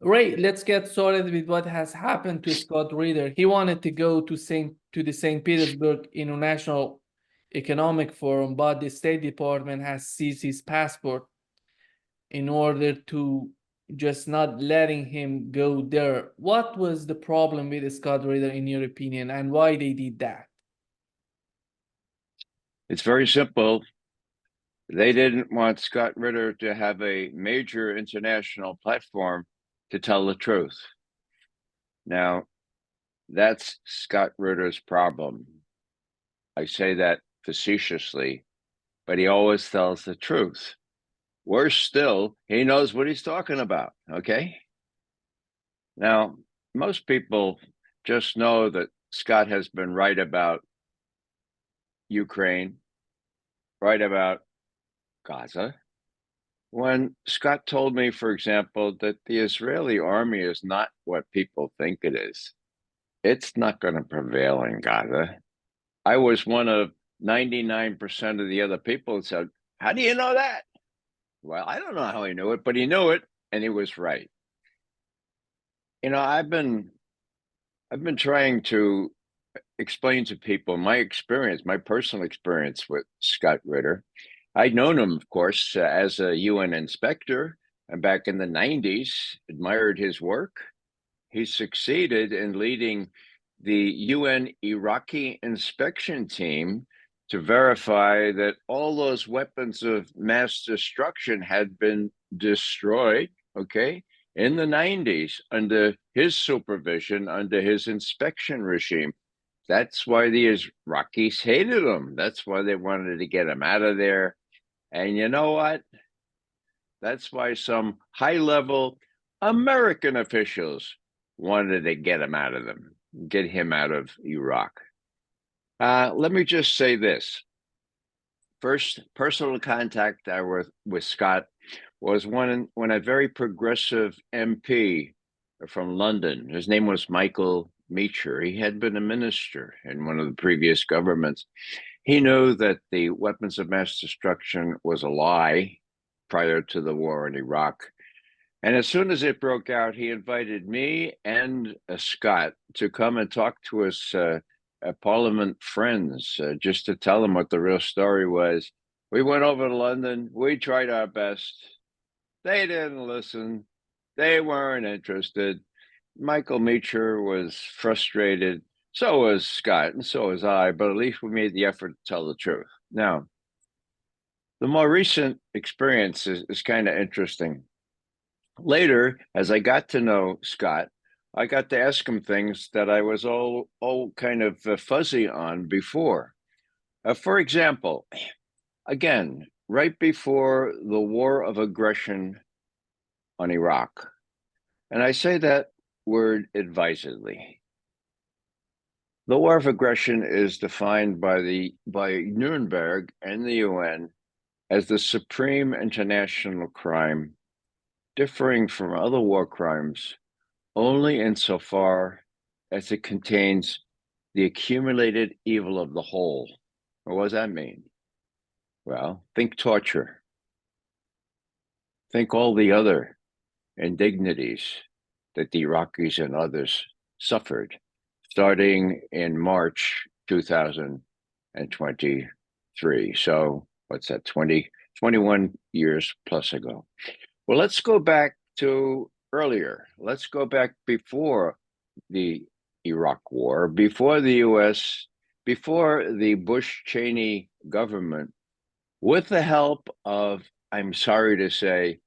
Ray, let's get started with what has happened to Scott Ritter. He wanted to go to the St. Petersburg International Economic Forum, but the State Department has seized his passport in order to just not letting him go there. What was the problem with Scott Ritter, in your opinion, and why they did that? It's very simple. They didn't want Scott Ritter to have a major international platform to tell the truth. Now, that's Scott Ritter's problem. I say that facetiously, but he always tells the truth. Worse still, he knows what he's talking about, okay? Now, most people just know that Scott has been right about Ukraine, right about Gaza. When Scott told me, for example, that the Israeli army is not what people think it is, it's not going to prevail in Gaza. I was one of 99% of the other people that said, how do you know that? Well, I don't know how he knew it, but he knew it, and he was right. You know, I've been trying to explain to people my experience, my personal experience with Scott Ritter. I'd known him, of course, as a UN inspector, and back in the 90s, admired his work. He succeeded in leading the UN Iraqi inspection team to verify that all those weapons of mass destruction had been destroyed, okay, in the 90s under his supervision, under his inspection regime. That's why the Iraqis hated him. That's why they wanted to get him out of there. And you know what? That's why some high-level American officials wanted to get him out of them, get him out of Iraq. Let me just say this. First personal contact I was with Scott was when a very progressive MP from London, his name was Michael Meacher. He had been a minister in one of the previous governments. He knew that the weapons of mass destruction was a lie prior to the war in Iraq. And as soon as it broke out, he invited me and Scott to come and talk to his Parliament friends, just to tell them what the real story was. We went over to London. We tried our best. They didn't listen. They weren't interested. Michael Meacher was frustrated. So was Scott, and so was I, but at least we made the effort to tell the truth. Now, the more recent experience is kind of interesting. Later, as I got to know Scott, I got to ask him things that I was all kind of fuzzy on before. For example, again, right before the war of aggression on Iraq, and I say that word advisedly. The war of aggression is defined by Nuremberg and the UN as the supreme international crime, differing from other war crimes only insofar as it contains the accumulated evil of the whole. What does that mean? Well, think torture. Think all the other indignities that the Iraqis and others suffered starting in March 2023. So what's that, 21 years plus ago. Well, let's go back to earlier. Let's go back before the Iraq War, before the US, before the Bush-Cheney government, with the help of, I'm sorry to say,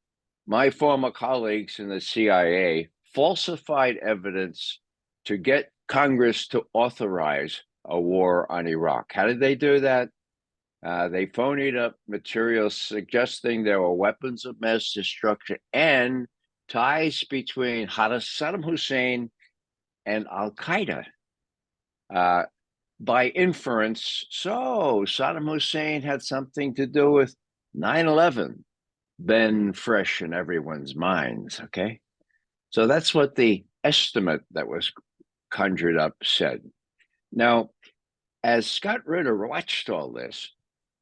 my former colleagues in the CIA, falsified evidence to get Congress to authorize a war on Iraq. How did they do that? They phonied up materials suggesting there were weapons of mass destruction and ties between Saddam Hussein and Al-Qaeda. By inference, so Saddam Hussein had something to do with 9/11, been fresh in everyone's minds, okay? So that's what the estimate that was conjured up said. Now, as Scott Ritter watched all this,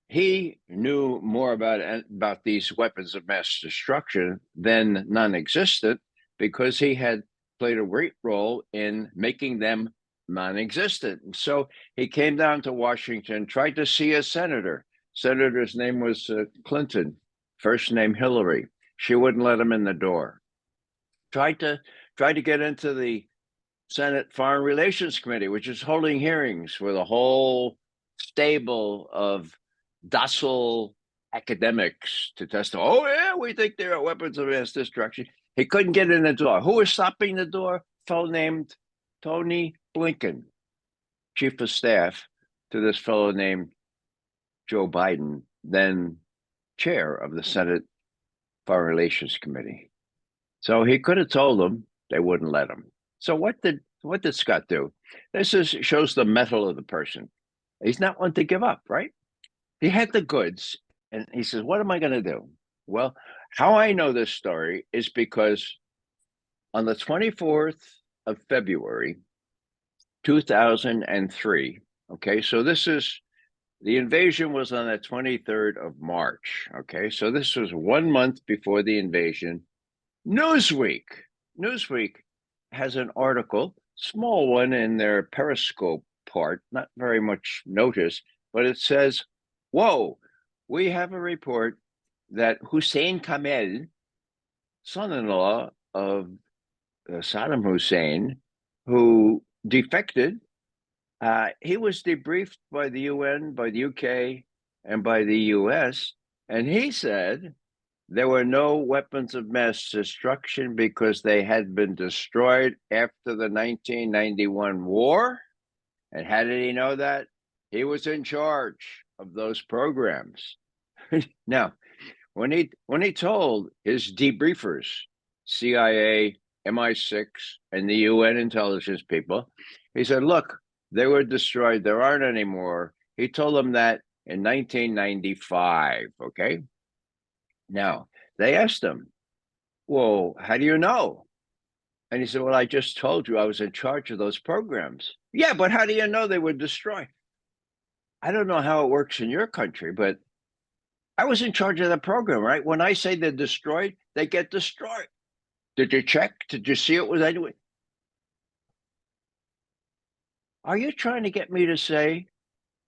he knew more about these weapons of mass destruction than non-existent because he had played a great role in making them non-existent. And so he came down to Washington, tried to see a senator. Senator's name was Clinton, first name Hillary. She wouldn't let him in the door. Tried to get into the Senate Foreign Relations Committee, which is holding hearings with a whole stable of docile academics to testify. Oh, yeah, we think there are weapons of mass destruction. He couldn't get in the door. Who was stopping the door? A fellow named Tony Blinken, chief of staff to this fellow named Joe Biden, then chair of the Senate Foreign Relations Committee. So he could have told them, they wouldn't let him. So what did Scott do? This shows the mettle of the person. He's not one to give up, right? He had the goods, and he says, what am I going to do? Well, how I know this story is because on the 24th of February, 2003, okay, so this is, the invasion was on the 23rd of March, okay, so this was 1 month before the invasion. Newsweek has an article, small one in their Periscope part, not very much notice, but it says, whoa, we have a report that Hussein Kamel, son-in-law of Saddam Hussein, who defected, he was debriefed by the UN, by the UK, and by the US, and he said there were no weapons of mass destruction because they had been destroyed after the 1991 war. And how did he know that? He was in charge of those programs. Now, when he told his debriefers, CIA, MI6, and the UN intelligence people, he said, look, they were destroyed. There aren't any more. He told them that in 1995, okay? Now, they asked him, well, how do you know? And he said, well, I just told you I was in charge of those programs. Yeah, but how do you know they were destroyed? I don't know how it works in your country, but I was in charge of the program, right? When I say they're destroyed, they get destroyed. Did you check? Did you see it? Was I doing? Are you trying to get me to say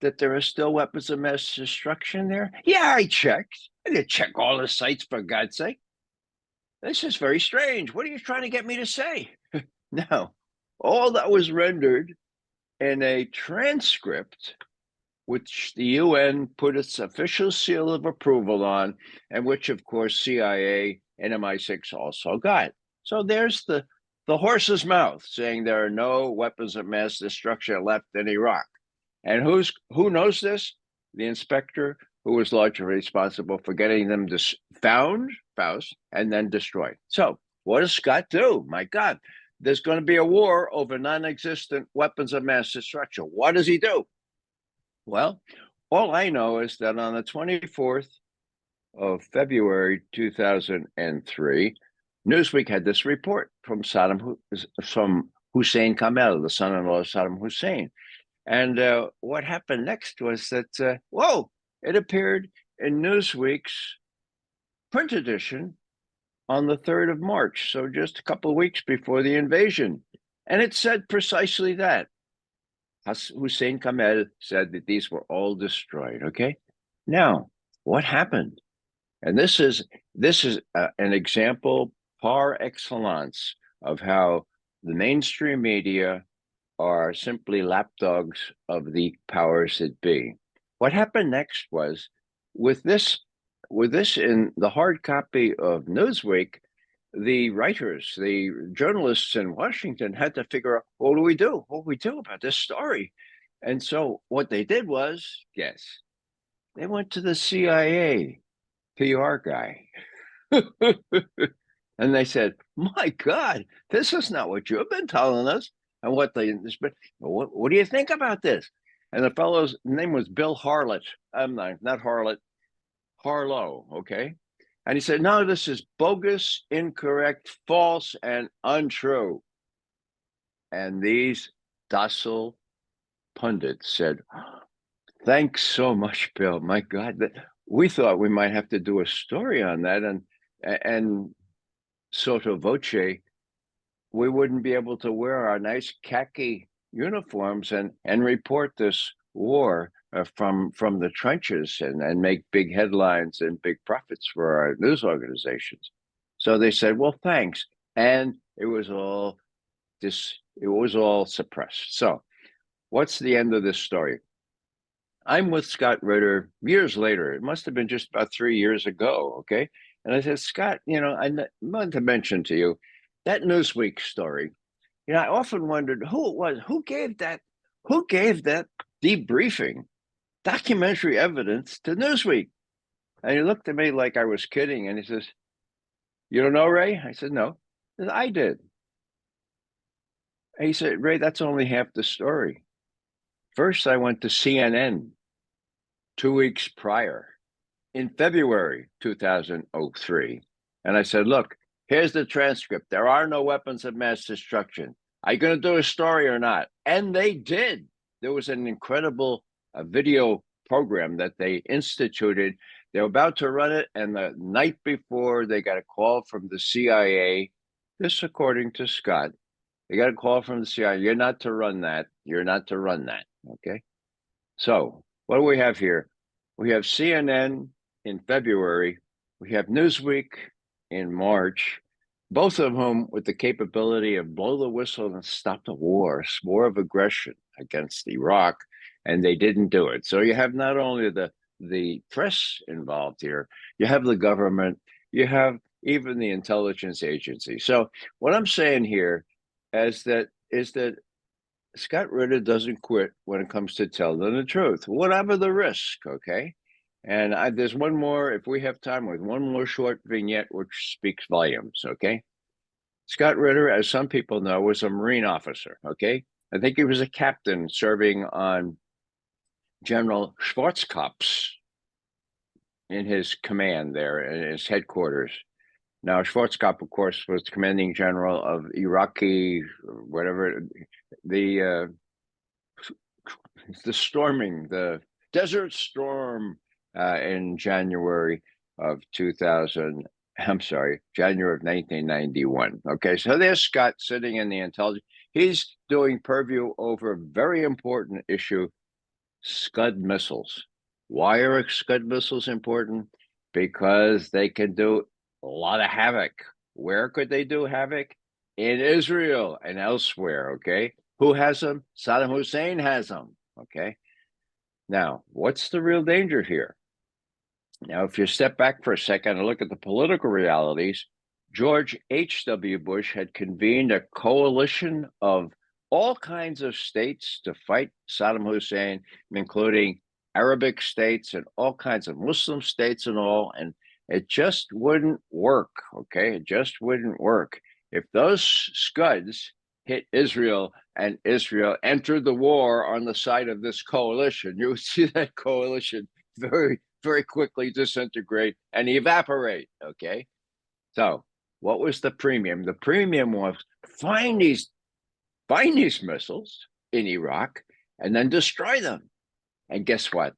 that there are still weapons of mass destruction there? Yeah, I checked. I didn't check all the sites, for God's sake. This is very strange. What are you trying to get me to say? No, all that was rendered in a transcript, which the UN put its official seal of approval on, and which, of course, CIA and MI6 also got. So there's the horse's mouth saying there are no weapons of mass destruction left in Iraq. And who knows this? The inspector who was largely responsible for getting them found, and then destroyed. So what does Scott do? My God, there's going to be a war over non-existent weapons of mass destruction. What does he do? Well, all I know is that on the 24th of February 2003, Newsweek had this report from Hussein Kamel, the son-in-law of Saddam Hussein. And what happened next was that, whoa, it appeared in Newsweek's print edition on the 3rd of March, so just a couple of weeks before the invasion. And it said precisely that. Hussein Kamel said that these were all destroyed, okay? Now, what happened? And this is an example par excellence of how the mainstream media are simply lapdogs of the powers that be. What happened next was, with this in the hard copy of Newsweek, the writers, the journalists in Washington had to figure out, what do we do? What do we do about this story? And so what they did was, guess, they went to the CIA PR guy. And they said, my God, this is not what you've been telling us. And what do you think about this? And the fellow's name was Bill Harlot. Not Harlot, Harlow, okay? And he said, no, this is bogus, incorrect, false, and untrue. And these docile pundits said, thanks so much, Bill. My God, we thought we might have to do a story on that. And sotto voce, we wouldn't be able to wear our nice khaki uniforms and report this war from the trenches and make big headlines and big profits for our news organizations. So they said, well, thanks. And it was all suppressed. So what's the end of this story? I'm with Scott Ritter years later. It must have been just about 3 years ago. Okay. And I said, Scott, I wanted to mention to you that Newsweek story. I often wondered who it was, who gave that debriefing, documentary evidence to Newsweek. And he looked at me like I was kidding. And he says, you don't know, Ray? I said, no. He said, I did. And he said, Ray, that's only half the story. First, I went to CNN 2 weeks prior in February 2003. And I said, look, here's the transcript. There are no weapons of mass destruction. Are you going to do a story or not? And they did. There was an incredible video program that they instituted. They were about to run it. And the night before, they got a call from the CIA. This, according to Scott, they got a call from the CIA. You're not to run that. You're not to run that. Okay. So what do we have here? We have CNN in February. We have Newsweek in March, both of whom with the capability of blow the whistle and stop the war of aggression against Iraq, and they didn't do it. So you have not only the press involved here, you have the government, you have even the intelligence agency. So what I'm saying here is that Scott Ritter doesn't quit when it comes to telling the truth, whatever the risk, okay? And there's one more, if we have time, with one more short vignette which speaks volumes, okay? Scott Ritter, as some people know, was a Marine officer, okay? I think he was a captain serving on General Schwarzkopf's in his command there, in his headquarters. Now, Schwarzkopf, of course, was the commanding general of Iraqi, whatever, the storming, the Desert Storm in January of 1991. Okay, so there's Scott sitting in the intelligence. He's doing purview over a very important issue, Scud missiles. Why are Scud missiles important? Because they can do a lot of havoc. Where could they do havoc? In Israel and elsewhere, okay? Who has them? Saddam Hussein has them, okay? Now, what's the real danger here? Now, if you step back for a second and look at the political realities, George H.W. Bush had convened a coalition of all kinds of states to fight Saddam Hussein, including Arabic states and all kinds of Muslim states and all, and it just wouldn't work, okay? It just wouldn't work. If those Scuds hit Israel and Israel entered the war on the side of this coalition, you would see that coalition very, very quickly disintegrate and evaporate, okay? So what was the premium? The premium was find these missiles in Iraq and then destroy them. And guess what?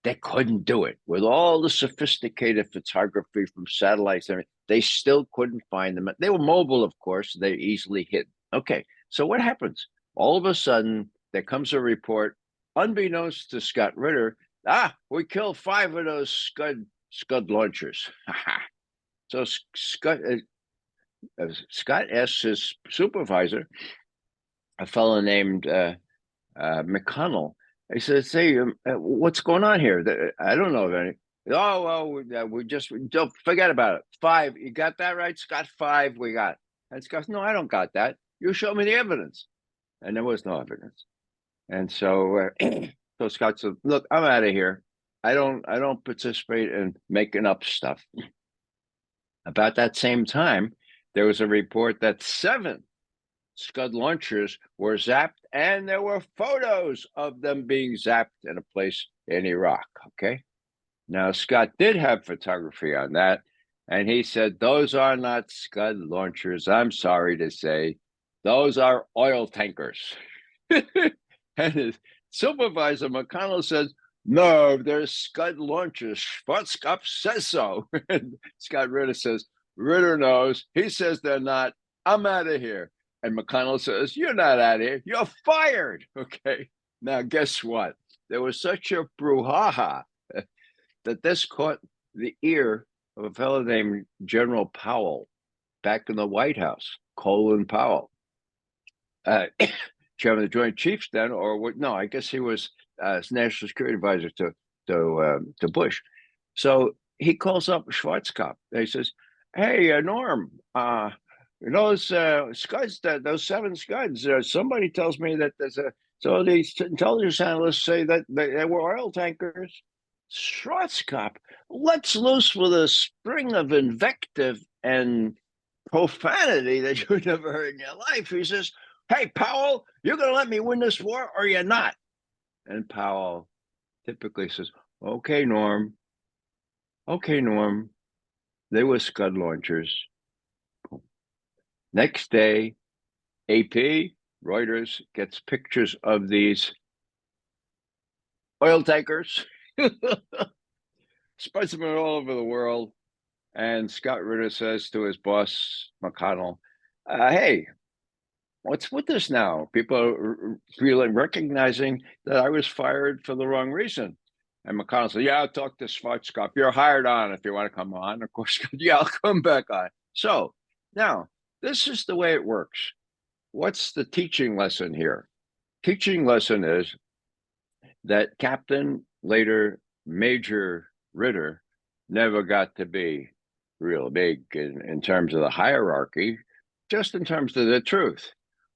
They couldn't do it. With all the sophisticated photography from satellites, they still couldn't find them. They were mobile, of course. They're easily hidden. Okay, so what happens? All of a sudden, there comes a report, unbeknownst to Scott Ritter, we killed 5 of those Scud launchers. So Scott asks his supervisor, a fellow named McConnell. He says, "Hey, what's going on here? I don't know of any." Oh, well, we just don't forget about it. 5, you got that right, Scott? 5 we got. And Scott, no, I don't got that. You show me the evidence, and there was no evidence. And so, so Scott said, "Look, I'm out of here. I don't participate in making up stuff." About that same time, there was a report that 7 Scud launchers were zapped, and there were photos of them being zapped in a place in Iraq, okay? Now, Scott did have photography on that, and he said, those are not Scud launchers. I'm sorry to say, those are oil tankers. And his supervisor, McConnell, says, no, they're Scud launchers. Schwarzkopf says so. And Scott Ritter says, Ritter knows. He says they're not. I'm out of here. And McConnell says, "You're not out of here. You're fired." Okay. Now, guess what? There was such a brouhaha that this caught the ear of a fellow named General Powell back in the White House, Colin Powell, chairman of the Joint Chiefs then, or what? No, I guess he was national security advisor to Bush. So he calls up Schwarzkopf. He says, "Hey, Norm, those scuds, those 7 scuds. Somebody tells me that there's a so these intelligence analysts say that they were oil tankers." Schwarzkopf lets loose with a string of invective and profanity that you've never heard in your life. He says, "Hey, Powell, you're going to let me win this war or you're not?" And Powell typically says, "Okay, Norm. Okay, Norm." They were scud launchers. Next day, AP, Reuters, gets pictures of these oil tankers. Spreads them all over the world. And Scott Ritter says to his boss, McConnell, "Hey, what's with this now? People are feeling, recognizing that I was fired for the wrong reason." And McConnell said, "Yeah, I'll talk to Schwarzkopf. You're hired on if you want to come on." Of course, "Yeah, I'll come back on." So now, this is the way it works. What's the teaching lesson here? Teaching lesson is that Captain, later Major Ritter, never got to be real big in terms of the hierarchy, just in terms of the truth.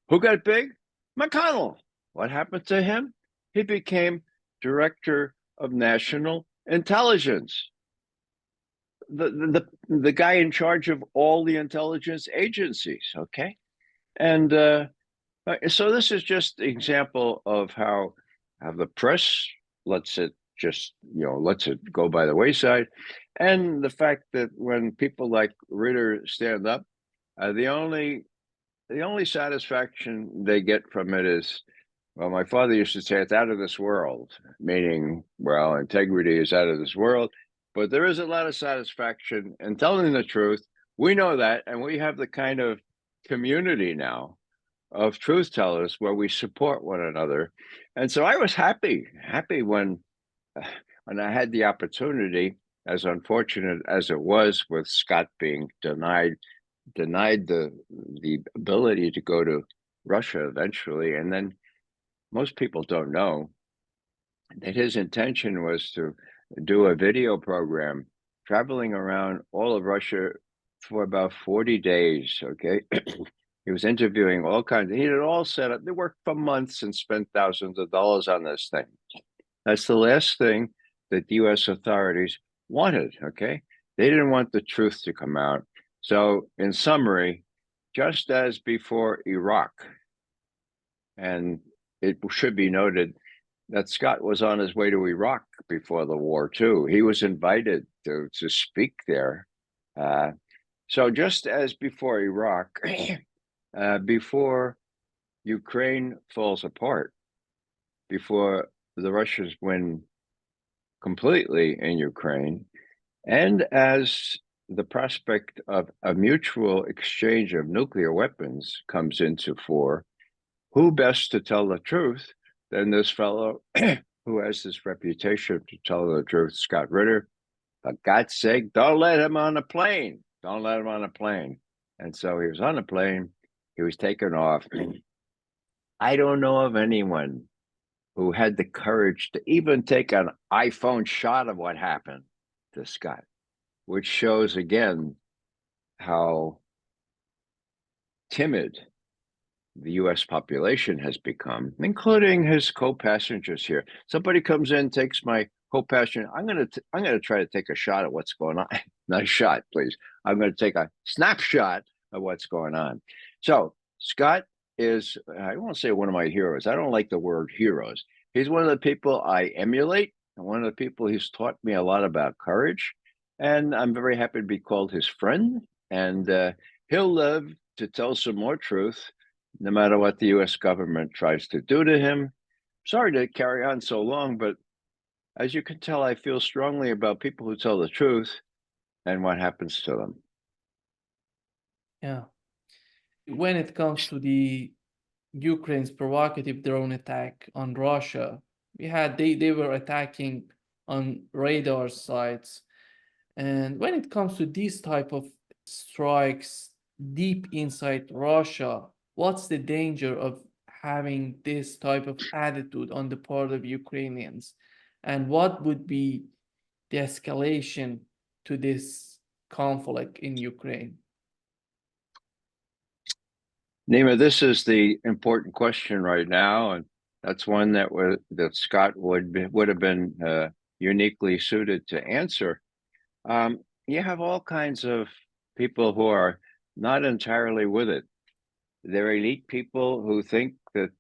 Who got big? McConnell. What happened to him? He became Director of National Intelligence, the guy in charge of all the intelligence agencies. Okay, and so this is just an example of how the press lets it lets it go by the wayside, and the fact that when people like Ritter stand up, the only satisfaction they get from it is, well, my father used to say it's out of this world, meaning, well, integrity is out of this world, but there is a lot of satisfaction in telling the truth. We know that, and we have the kind of community now of truth tellers where we support one another. And so I was happy when I had the opportunity, as unfortunate as it was with Scott being denied the ability to go to Russia eventually. And then most people don't know that his intention was to do a video program traveling around all of Russia for about 40 days. Okay. He was interviewing all kinds. He had it all set up. They worked for months and spent thousands of dollars on this thing. That's the last thing that the U.S. authorities wanted. Okay. They didn't want the truth to come out. So, in summary, just as before Iraq, and it should be noted that Scott was on his way to Iraq before the war, too. He was invited to speak there. So just as before Iraq, before Ukraine falls apart, before the Russians win completely in Ukraine, and as the prospect of a mutual exchange of nuclear weapons comes into fore, who best to tell the truth than this fellow who has this reputation to tell the truth, Scott Ritter? For God's sake, don't let him on a plane. Don't let him on a plane. And so he was on a plane. He was taken off. I don't know of anyone who had the courage to even take an iPhone shot of what happened to Scott, which shows again how timid the U.S. population has become, including his co-passengers here. Somebody comes in, takes my co-passenger. I'm gonna try to take a shot at what's going on. Not a shot, please. I'm going to take a snapshot of what's going on. So Scott is, I won't say one of my heroes. I don't like the word heroes. He's one of the people I emulate, and one of the people who's taught me a lot about courage. And I'm very happy to be called his friend. And he'll live to tell some more truth, no matter what the U.S. government tries to do to him. Sorry to carry on so long, but as you can tell, I feel strongly about people who tell the truth and what happens to them. Yeah. when it comes to the Ukraine's provocative drone attack on Russia, they were attacking on radar sites. And when it comes to these type of strikes deep inside Russia, what's the danger of having this type of attitude on the part of Ukrainians? And what would be the escalation to this conflict in Ukraine? Nima, this is the important question right now, and that's one that Scott would have been uniquely suited to answer. You have all kinds of people who are not entirely with it. They're elite people who think that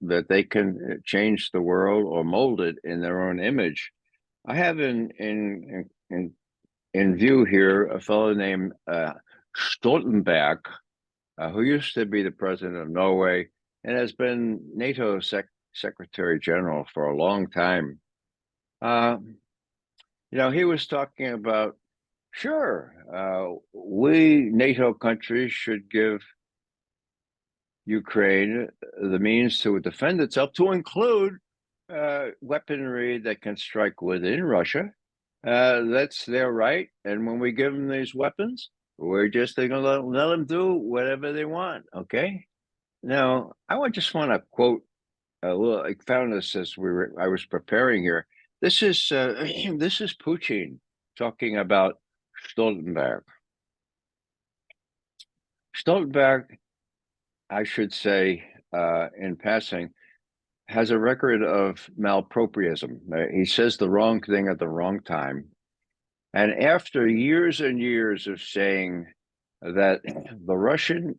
that they can change the world or mold it in their own image. I have in view here a fellow named Stoltenberg, who used to be the president of Norway and has been NATO Secretary General for a long time. He was talking about, sure, we NATO countries should give Ukraine the means to defend itself, to include weaponry that can strike within Russia. That's their right. And when we give them these weapons, we're just going to let them do whatever they want. Okay. Now, I just want to quote a little. I found this as I was preparing here. This is Putin talking about Stoltenberg. Stoltenberg, I should say, in passing, has a record of malpropriism. He says the wrong thing at the wrong time. And after years and years of saying that the Russian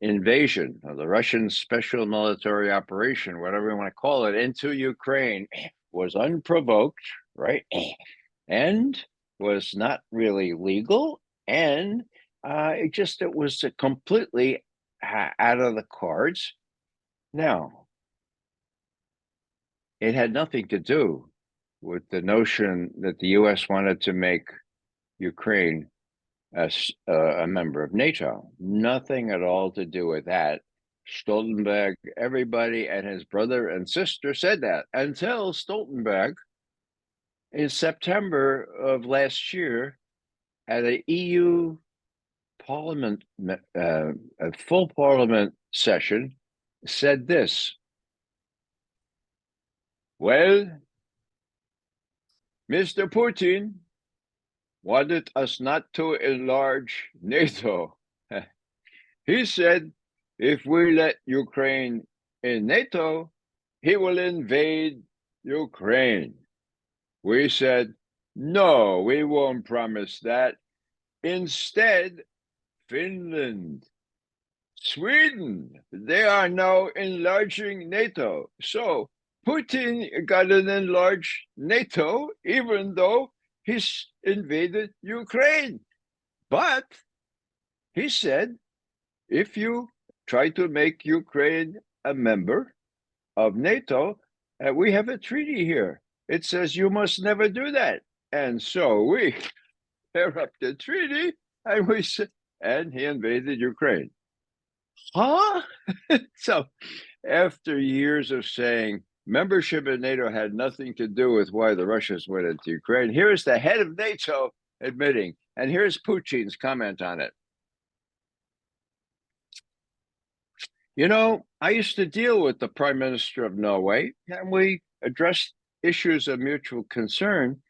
invasion, or the Russian special military operation, whatever you want to call it, into Ukraine was unprovoked, right? And was not really legal. And it was completely out of the cards. Now, it had nothing to do with the notion that the U.S. wanted to make Ukraine as a member of NATO. Nothing at all to do with that. Stoltenberg, everybody and his brother and sister said that until Stoltenberg in September of last year at an EU Parliament, a full Parliament session, said this. Well, Mr. Putin wanted us not to enlarge NATO. He said, if we let Ukraine in NATO, he will invade Ukraine. We said, no, we won't promise that. Instead, Finland, Sweden, they are now enlarging NATO. So Putin got an enlarged NATO, even though he's invaded Ukraine. But he said, if you try to make Ukraine a member of NATO, we have a treaty here. It says you must never do that. And so we tear up the treaty and he invaded Ukraine. Huh? So after years of saying membership in NATO had nothing to do with why the Russians went into Ukraine, here's the head of NATO admitting, and here's Putin's comment on it. I used to deal with the Prime Minister of Norway, and we addressed issues of mutual concern.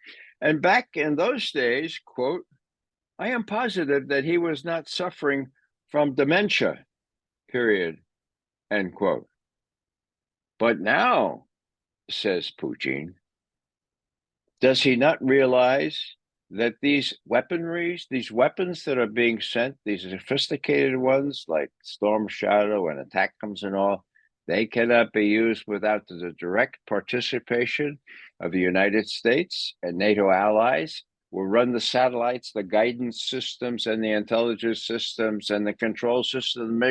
And back in those days, quote, I am positive that he was not suffering from dementia, period, end quote. But now, says Putin, does he not realize that these weapons that are being sent, these sophisticated ones like Storm Shadow and ATACMS and all, they cannot be used without the direct participation of the United States and NATO allies? Will run the satellites, the guidance systems, and the intelligence systems, and the control system.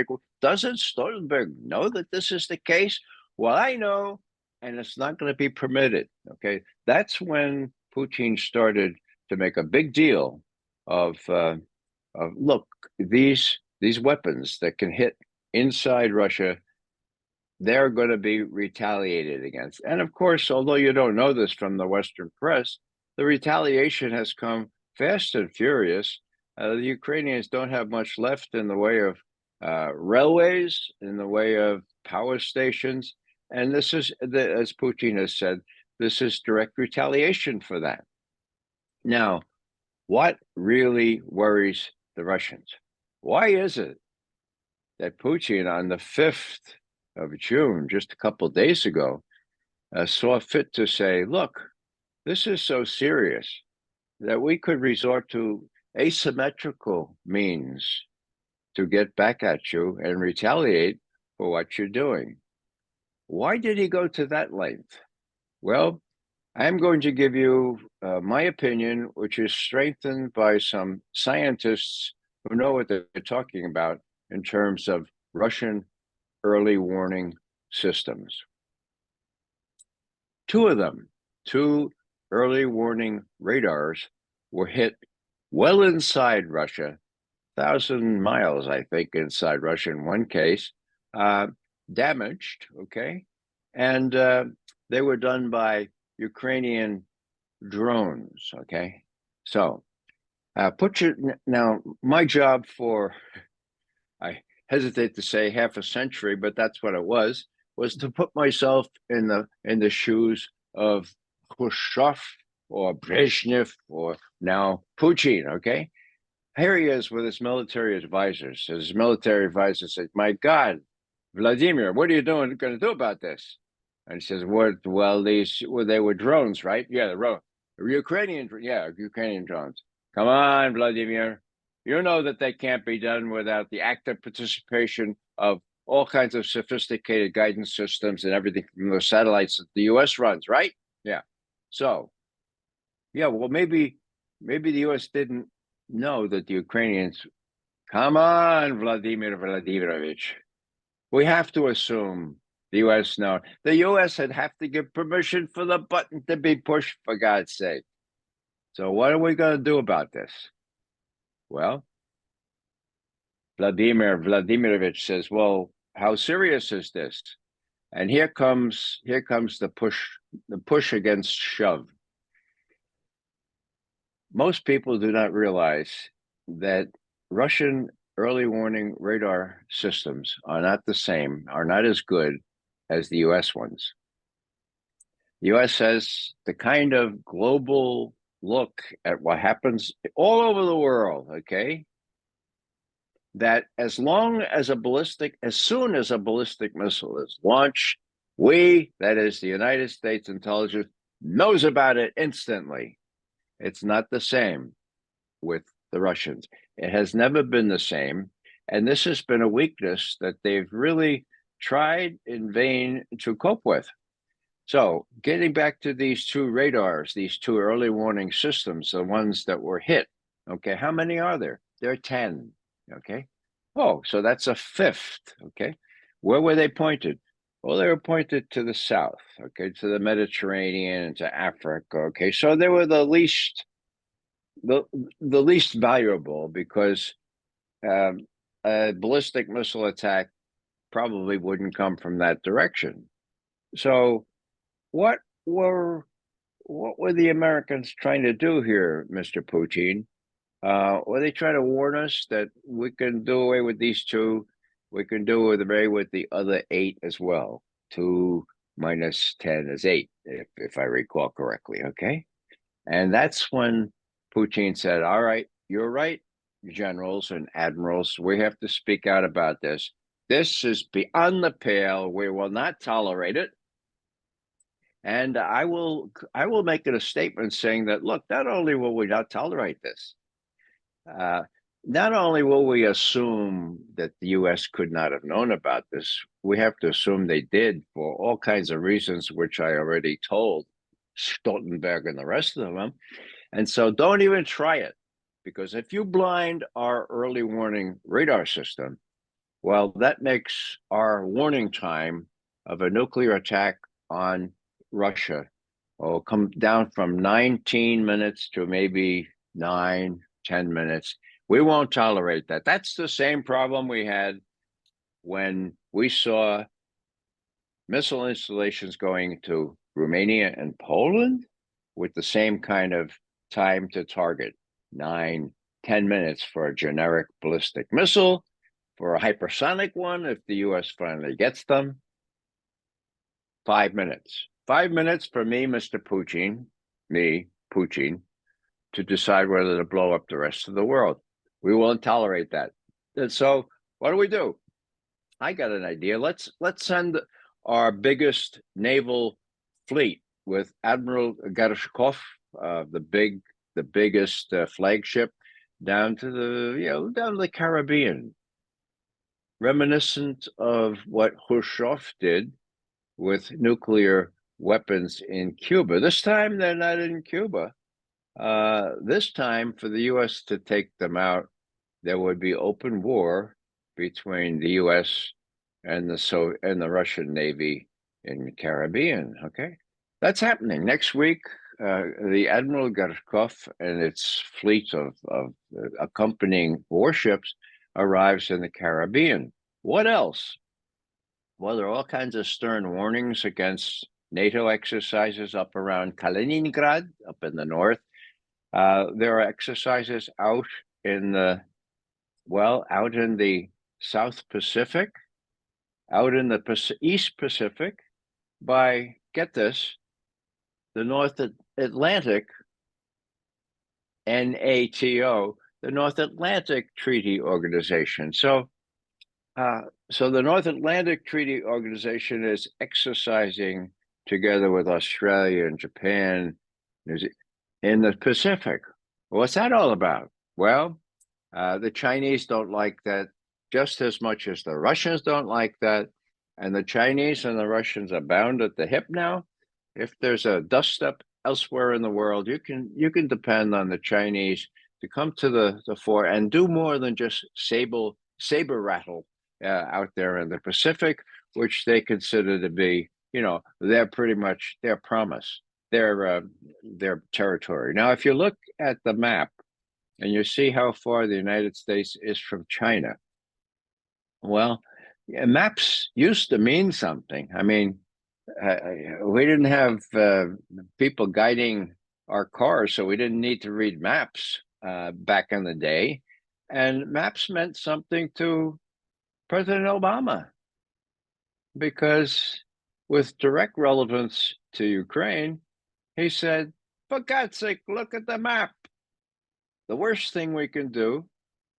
Doesn't Stoltenberg know that this is the case? Well, I know, and it's not going to be permitted. Okay, that's when Putin started to make a big deal of look, these these weapons that can hit inside Russia, they're going to be retaliated against. And of course, although you don't know this from the Western press, the retaliation has come fast and furious. The Ukrainians don't have much left in the way of railways, in the way of power stations. And this is, as Putin has said, this is direct retaliation for that. Now, what really worries the Russians? Why is it that Putin on the 5th of June, just a couple of days ago, saw fit to say, look, this is so serious that we could resort to asymmetrical means to get back at you and retaliate for what you're doing? Why did he go to that length? Well, I'm going to give you my opinion, which is strengthened by some scientists who know what they're talking about in terms of Russian early warning systems. Two of them, two early warning radars, were hit well inside Russia, 1,000 miles, I think, inside Russia in one case, damaged, okay? And they were done by Ukrainian drones, okay? So now my job for, I hesitate to say half a century, but that's what it was to put myself in the shoes of Khrushchev or Brezhnev or now Putin, okay? Here he is with his military advisors. His military advisor said, my God, Vladimir, what are you going to do about this? And he says, what? Well, they were drones, right? Yeah, Ukrainian drones. Come on, Vladimir. You know that they can't be done without the active participation of all kinds of sophisticated guidance systems and everything from the satellites that the U.S. runs, right? Yeah. So, yeah, well, maybe the U.S. didn't know that the Ukrainians, come on, Vladimir Vladimirovich. We have to assume the U.S. know. The U.S. would have to give permission for the button to be pushed, for God's sake. So what are we going to do about this? Well, Vladimir Vladimirovich says, well, how serious is this? And here comes the push against shove. Most people do not realize that Russian early warning radar systems are not as good as the US ones. The US has the kind of global look at what happens all over the world, okay? That as soon as a ballistic missile is launched, that is the United States intelligence, knows about it instantly. It's not the same with the Russians. It has never been the same. And this has been a weakness that they've really tried in vain to cope with. So getting back to these two radars, these two early warning systems, the ones that were hit, okay, how many are there? There are 10, okay? Oh, so that's a fifth, okay? Where were they pointed? Well, they were pointed to the south, okay, to the Mediterranean and to Africa, okay? So they were the least valuable because a ballistic missile attack probably wouldn't come from that direction. So what were the Americans trying to do here, Mr. Putin? Were they trying to warn us that we can do away with these two? We can do away with the other 8 as well. 2 minus 10 is 8, if I recall correctly, okay? And that's when Putin said, all right, you're right, generals and admirals, we have to speak out about this. This is beyond the pale. We will not tolerate it. And I will make it a statement saying that, look, not only will we not tolerate this, not only will we assume that the U.S. could not have known about this, we have to assume they did for all kinds of reasons, which I already told Stoltenberg and the rest of them. And so don't even try it, because if you blind our early warning radar system, well, that makes our warning time of a nuclear attack on Russia come down from 19 minutes to maybe 9, 10 minutes. We won't tolerate that. That's the same problem we had when we saw missile installations going to Romania and Poland with the same kind of time to target, 9, 10 minutes for a generic ballistic missile, for a hypersonic one, if the US finally gets them, 5 minutes. 5 minutes for me, Mr. Putin, to decide whether to blow up the rest of the world. We won't tolerate that. And so what do? I got an idea. Let's send our biggest naval fleet with Admiral Gorshkov, the biggest flagship, down to the Caribbean, reminiscent of what Khrushchev did with nuclear weapons in Cuba. This time they're not in Cuba. This time, for the U.S. to take them out, there would be open war between the U.S. and the Russian Navy in the Caribbean. Okay, that's happening next week. The Admiral Gorshkov and its fleet of accompanying warships arrives in the Caribbean. What else? Well, there are all kinds of stern warnings against NATO exercises up around Kaliningrad, up in the north. There are exercises out in the South Pacific, out in the East Pacific, by, get this, the North Atlantic, NATO, the North Atlantic Treaty Organization. So the North Atlantic Treaty Organization is exercising together with Australia and Japan in the Pacific. What's that all about? Well, the Chinese don't like that just as much as the Russians don't like that. And the Chinese and the Russians are bound at the hip now. If there's a dust-up elsewhere in the world, you can depend on the Chinese to come to the fore and do more than just saber rattle out there in the Pacific, which they consider to be, they're pretty much their promise, their territory. Now, if you look at the map and you see how far the United States is from China, well, maps used to mean something. I mean, we didn't have people guiding our cars, so we didn't need to read maps back in the day. And maps meant something to President Obama, because with direct relevance to Ukraine, he said, for God's sake, look at the map. The worst thing we can do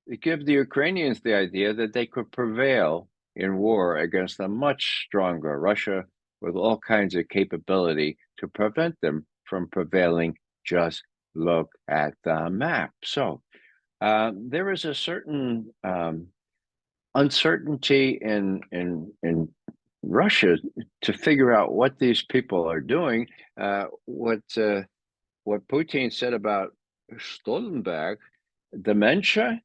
is give the Ukrainians the idea that they could prevail in war against a much stronger Russia with all kinds of capability to prevent them from prevailing. Just look at the map. So there is a certain uncertainty in Russia to figure out what these people are doing. What Putin said about Stoltenberg, dementia.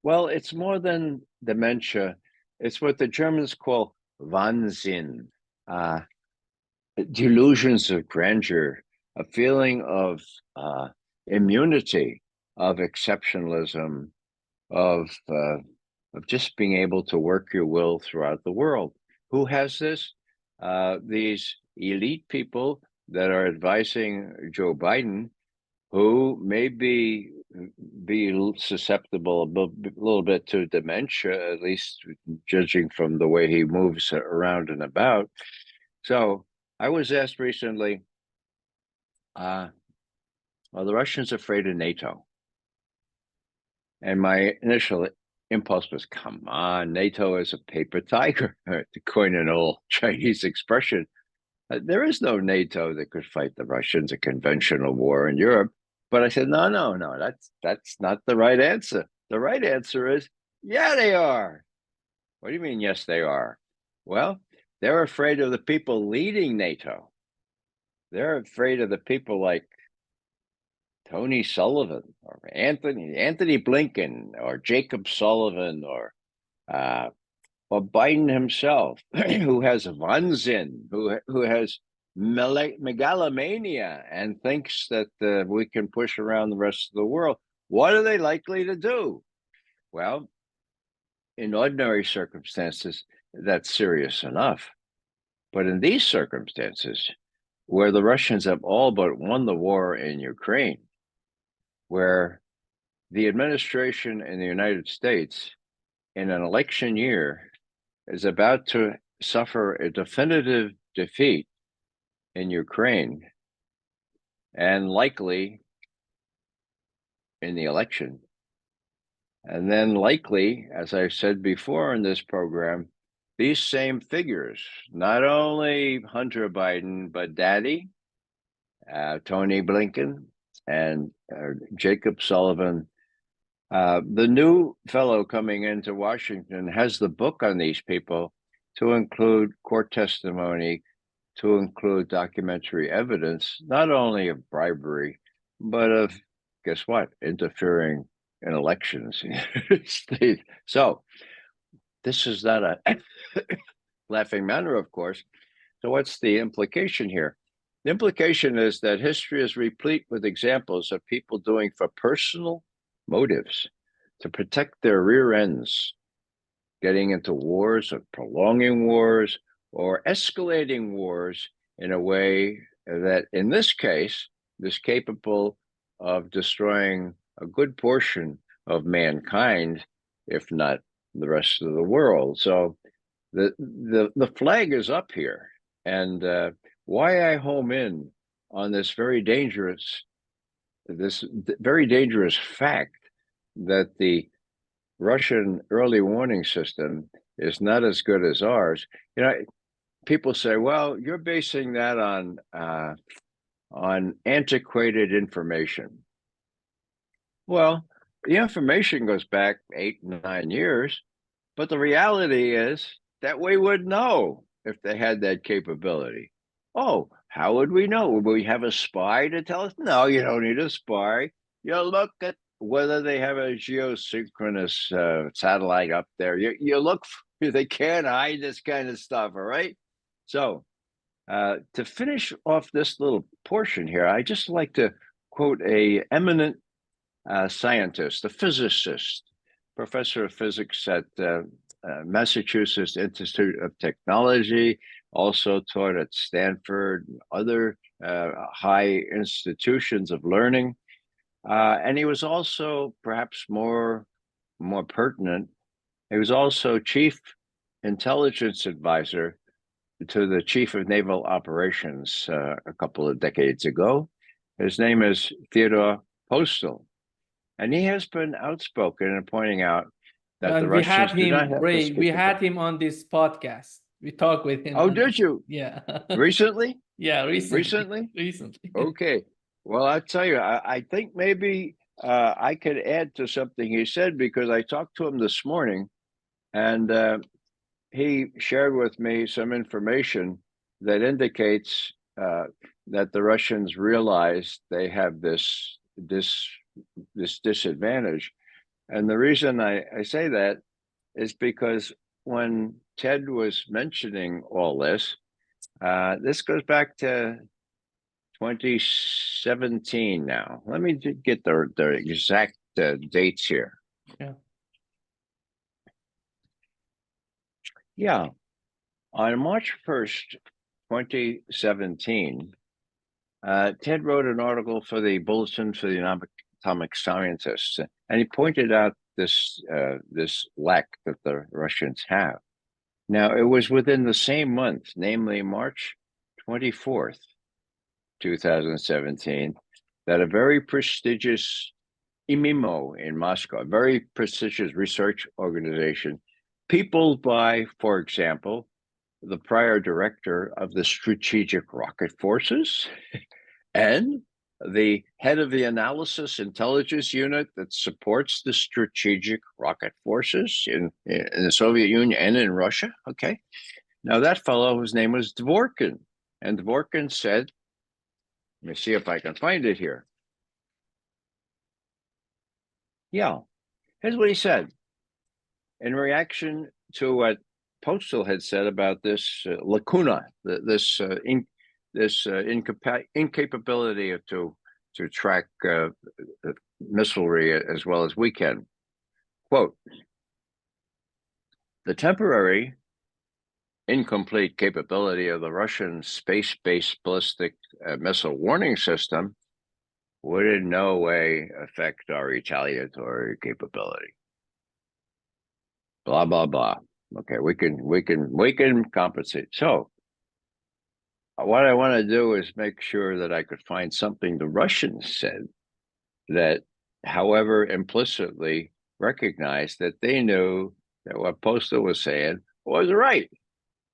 Well, it's more than dementia. It's what the Germans call Wahnsinn, delusions of grandeur, a feeling of immunity, of exceptionalism, of just being able to work your will throughout the world. Who has this? These elite people that are advising Joe Biden, who may be susceptible a little bit to dementia, at least judging from the way he moves around and about. So I was asked recently, are the Russians afraid of NATO? And my initial impulse was, come on, NATO is a paper tiger, to coin an old Chinese expression. There is no NATO that could fight the Russians, a conventional war in Europe. But I said, no, that's not the right answer. The right answer is, yeah, they are. What do you mean, yes, they are? Well, they're afraid of the people leading NATO. They're afraid of the people like Tony Sullivan or Anthony Blinken or Jacob Sullivan or Biden himself, who has Wahnsinn, who has megalomania and thinks that we can push around the rest of the world. What are they likely to do? Well, in ordinary circumstances, that's serious enough. But in these circumstances, where the Russians have all but won the war in Ukraine, where the administration in the United States in an election year is about to suffer a definitive defeat in Ukraine and likely in the election. And then likely, as I said before in this program, these same figures, not only Hunter Biden, but Daddy, Tony Blinken, and Jacob Sullivan. The new fellow coming into Washington has the book on these people to include court testimony, to include documentary evidence, not only of bribery, but of, guess what, interfering in elections. So this is not a laughing matter, of course. So what's the implication here? The implication is that history is replete with examples of people doing for personal motives to protect their rear ends, getting into wars or prolonging wars or escalating wars in a way that, in this case, is capable of destroying a good portion of mankind, if not the rest of the world. So the flag is up here, and why I home in on this very dangerous fact that the Russian early warning system is not as good as ours. You know, people say, "Well, you're basing that on antiquated information." Well, the information goes back 8, 9 years, but the reality is that we would know if they had that capability. Oh, how would we know? Would we have a spy to tell us? No, you don't need a spy. You look at whether they have a geosynchronous satellite up there. You look, they can't hide this kind of stuff, all right? So to finish off this little portion here, I just like to quote a eminent scientist, a physicist, professor of physics at Massachusetts Institute of Technology, also taught at Stanford and other high institutions of learning. And he was also, perhaps more pertinent, he was also chief intelligence advisor to the chief of naval operations a couple of decades ago. His name is Theodore Postel. And he has been outspoken in pointing out that the Russians do not have this capability. We had him on this podcast. We talked with him. Oh, did you? Yeah. Recently? Yeah, Recently? Recently. Okay. Well, I'll tell you, I think maybe I could add to something he said, because I talked to him this morning, and he shared with me some information that indicates that the Russians realize they have this disadvantage. And the reason I say that is because when Ted was mentioning all this, this goes back to 2017 now. Let me get the exact dates here. Yeah. Yeah. On March 1st, 2017, Ted wrote an article for the Bulletin for the Atomic Scientists, and he pointed out this lack that the Russians have. Now, it was within the same month, namely March 24th, 2017, that a very prestigious IMIMO in Moscow, a very prestigious research organization, peopled by, for example, the prior director of the Strategic Rocket Forces and the head of the Analysis Intelligence Unit that supports the Strategic Rocket Forces in the Soviet Union and in Russia. Okay. Now, that fellow, whose name was Dvorkin, and Dvorkin said, let me see if I can find it here. Yeah, here's what he said. In reaction to what Postel had said about this lacuna, this incapability to track missilery as well as we can. Quote, the temporary incomplete capability of the Russian space-based ballistic missile warning system would in no way affect our retaliatory capability. Blah, blah, blah. Okay, we can compensate. So what I want to do is make sure that I could find something the Russians said that, however, implicitly recognized that they knew that what Postal was saying was right.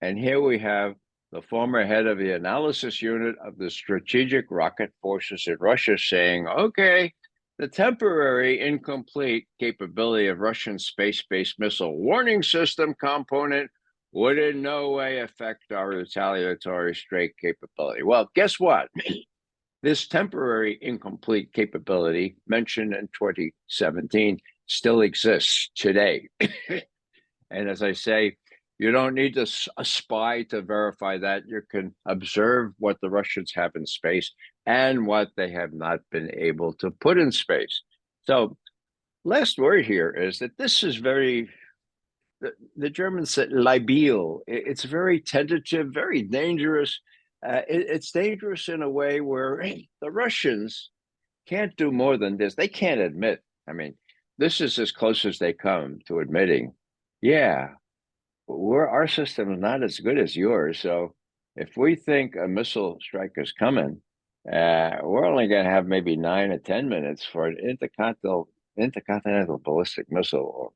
And here we have the former head of the analysis unit of the strategic rocket forces in Russia saying, okay, the temporary incomplete capability of Russian space-based missile warning system component would in no way affect our retaliatory strike capability. Well, guess what? This temporary incomplete capability mentioned in 2017 still exists today. And as I say, you don't need a spy to verify that. You can observe what the Russians have in space and what they have not been able to put in space. So last word here is that this is very, the Germans said labil. It's very tentative, very dangerous. It's dangerous in a way where the Russians can't do more than this. They can't admit. I mean, this is as close as they come to admitting, yeah, our system is not as good as yours. So if we think a missile strike is coming, we're only going to have maybe 9 or 10 minutes for an intercontinental ballistic missile. Or,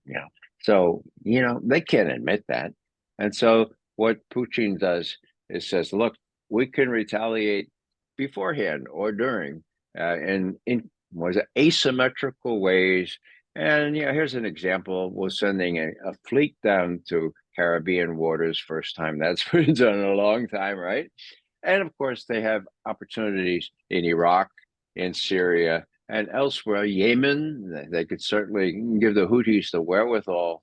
so they can't admit that. And so what Putin does is says, look, we can retaliate beforehand or during in asymmetrical ways. And here's an example. We're sending a fleet down to Caribbean waters, first time that's been done in a long time, right? And of course, they have opportunities in Iraq, in Syria, and elsewhere. Yemen, they could certainly give the Houthis the wherewithal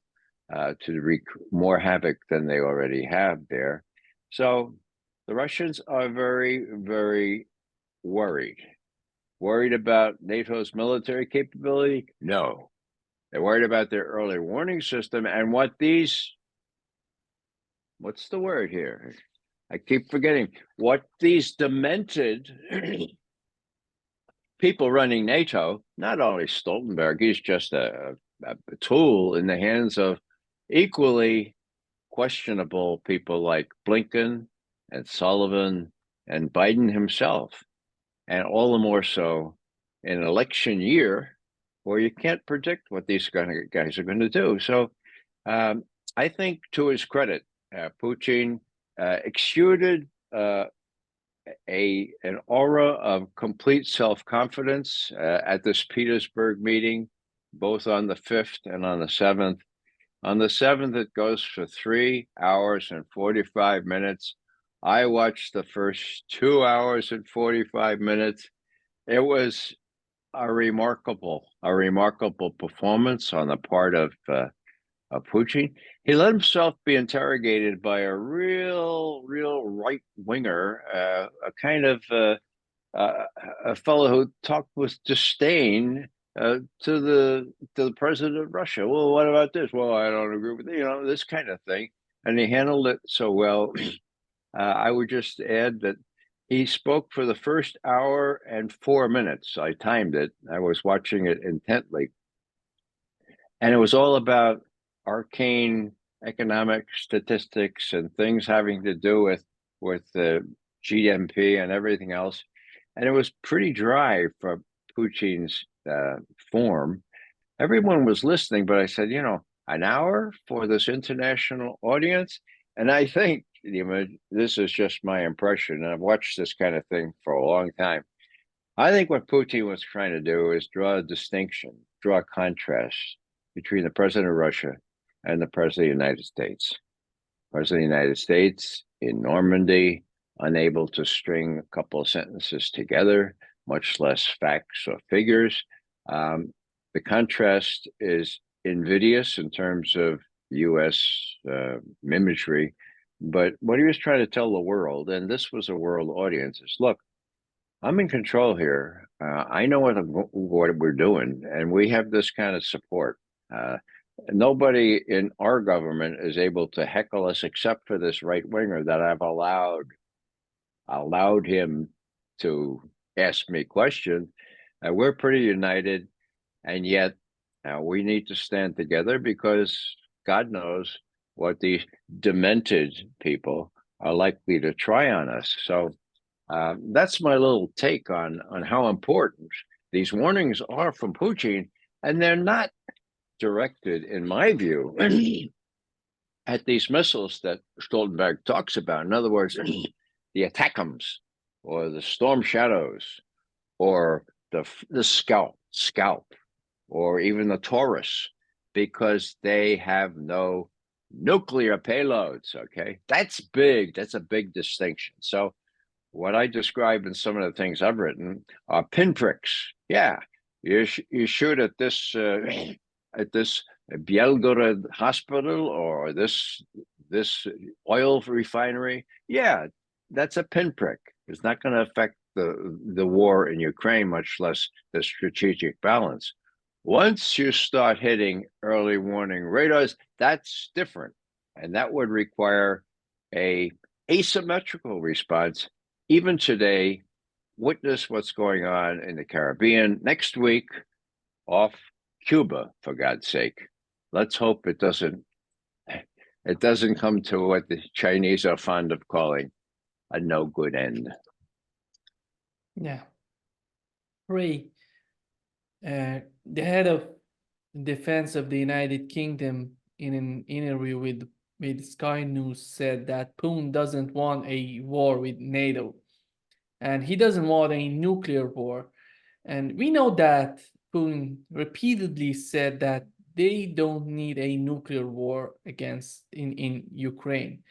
to wreak more havoc than they already have there. So the Russians are very, very worried. Worried about NATO's military capability? No. They're worried about their early warning system and what these, what's the word here? I keep forgetting what these demented people running NATO, not only Stoltenberg, he's just a tool in the hands of equally questionable people like Blinken and Sullivan and Biden himself, and all the more so in an election year where you can't predict what these guys are going to do. So I think, to his credit, Putin exuded an aura of complete self-confidence at this Petersburg meeting, both on the 5th and on the 7th. On the 7th, it goes for 3 hours and 45 minutes. I watched the first 2 hours and 45 minutes. It was a remarkable performance on the part of Putin. He let himself be interrogated by a real right winger, a kind of a fellow who talked with disdain to the president of Russia. Well, what about this? Well, I don't agree with this kind of thing, and he handled it so well. I would just add that he spoke for the first hour and 4 minutes. I timed it. I was watching it intently. And it was all about arcane economic statistics and things having to do with the GDP and everything else. And it was pretty dry for Putin's form. Everyone was listening, but I said, an hour for this international audience? And I think this is just my impression, and I've watched this kind of thing for a long time. I think what Putin was trying to do is draw a distinction, draw a contrast between the president of Russia and the president of the United States. President of the United States in Normandy, unable to string a couple of sentences together, much less facts or figures. The contrast is invidious in terms of U.S. Imagery, but what he was trying to tell the world, and this was a world audience, is look, I'm in control here. I know what we're doing, and we have this kind of support. Uh, Nobody in our government is able to heckle us except for this right winger that I've allowed him to ask me questions. We're pretty united, and yet we need to stand together because God knows what these demented people are likely to try on us. So that's my little take on how important these warnings are from Putin, and they're not directed, in my view, at these missiles that Stoltenberg talks about. In other words, the ATACMS or the Storm Shadows or the Scalp or even the Taurus, because they have no nuclear payloads. Okay, that's big. That's a big distinction. So what I describe in some of the things I've written are pinpricks. Yeah, you shoot at this Belgorod hospital or this oil refinery. Yeah, that's a pinprick. It's not going to affect the war in Ukraine, much less the strategic balance. Once you start hitting early warning radars, that's different, and that would require a asymmetrical response. Even today, witness what's going on in the Caribbean. Next week, off Cuba, for God's sake. Let's hope it doesn't come to what the Chinese are fond of calling a no good end. Yeah. Ray, the head of defense of the United Kingdom in an interview with Sky News said that Putin doesn't want a war with NATO, and he doesn't want a nuclear war. And we know that Putin repeatedly said that they don't need a nuclear war against in Ukraine.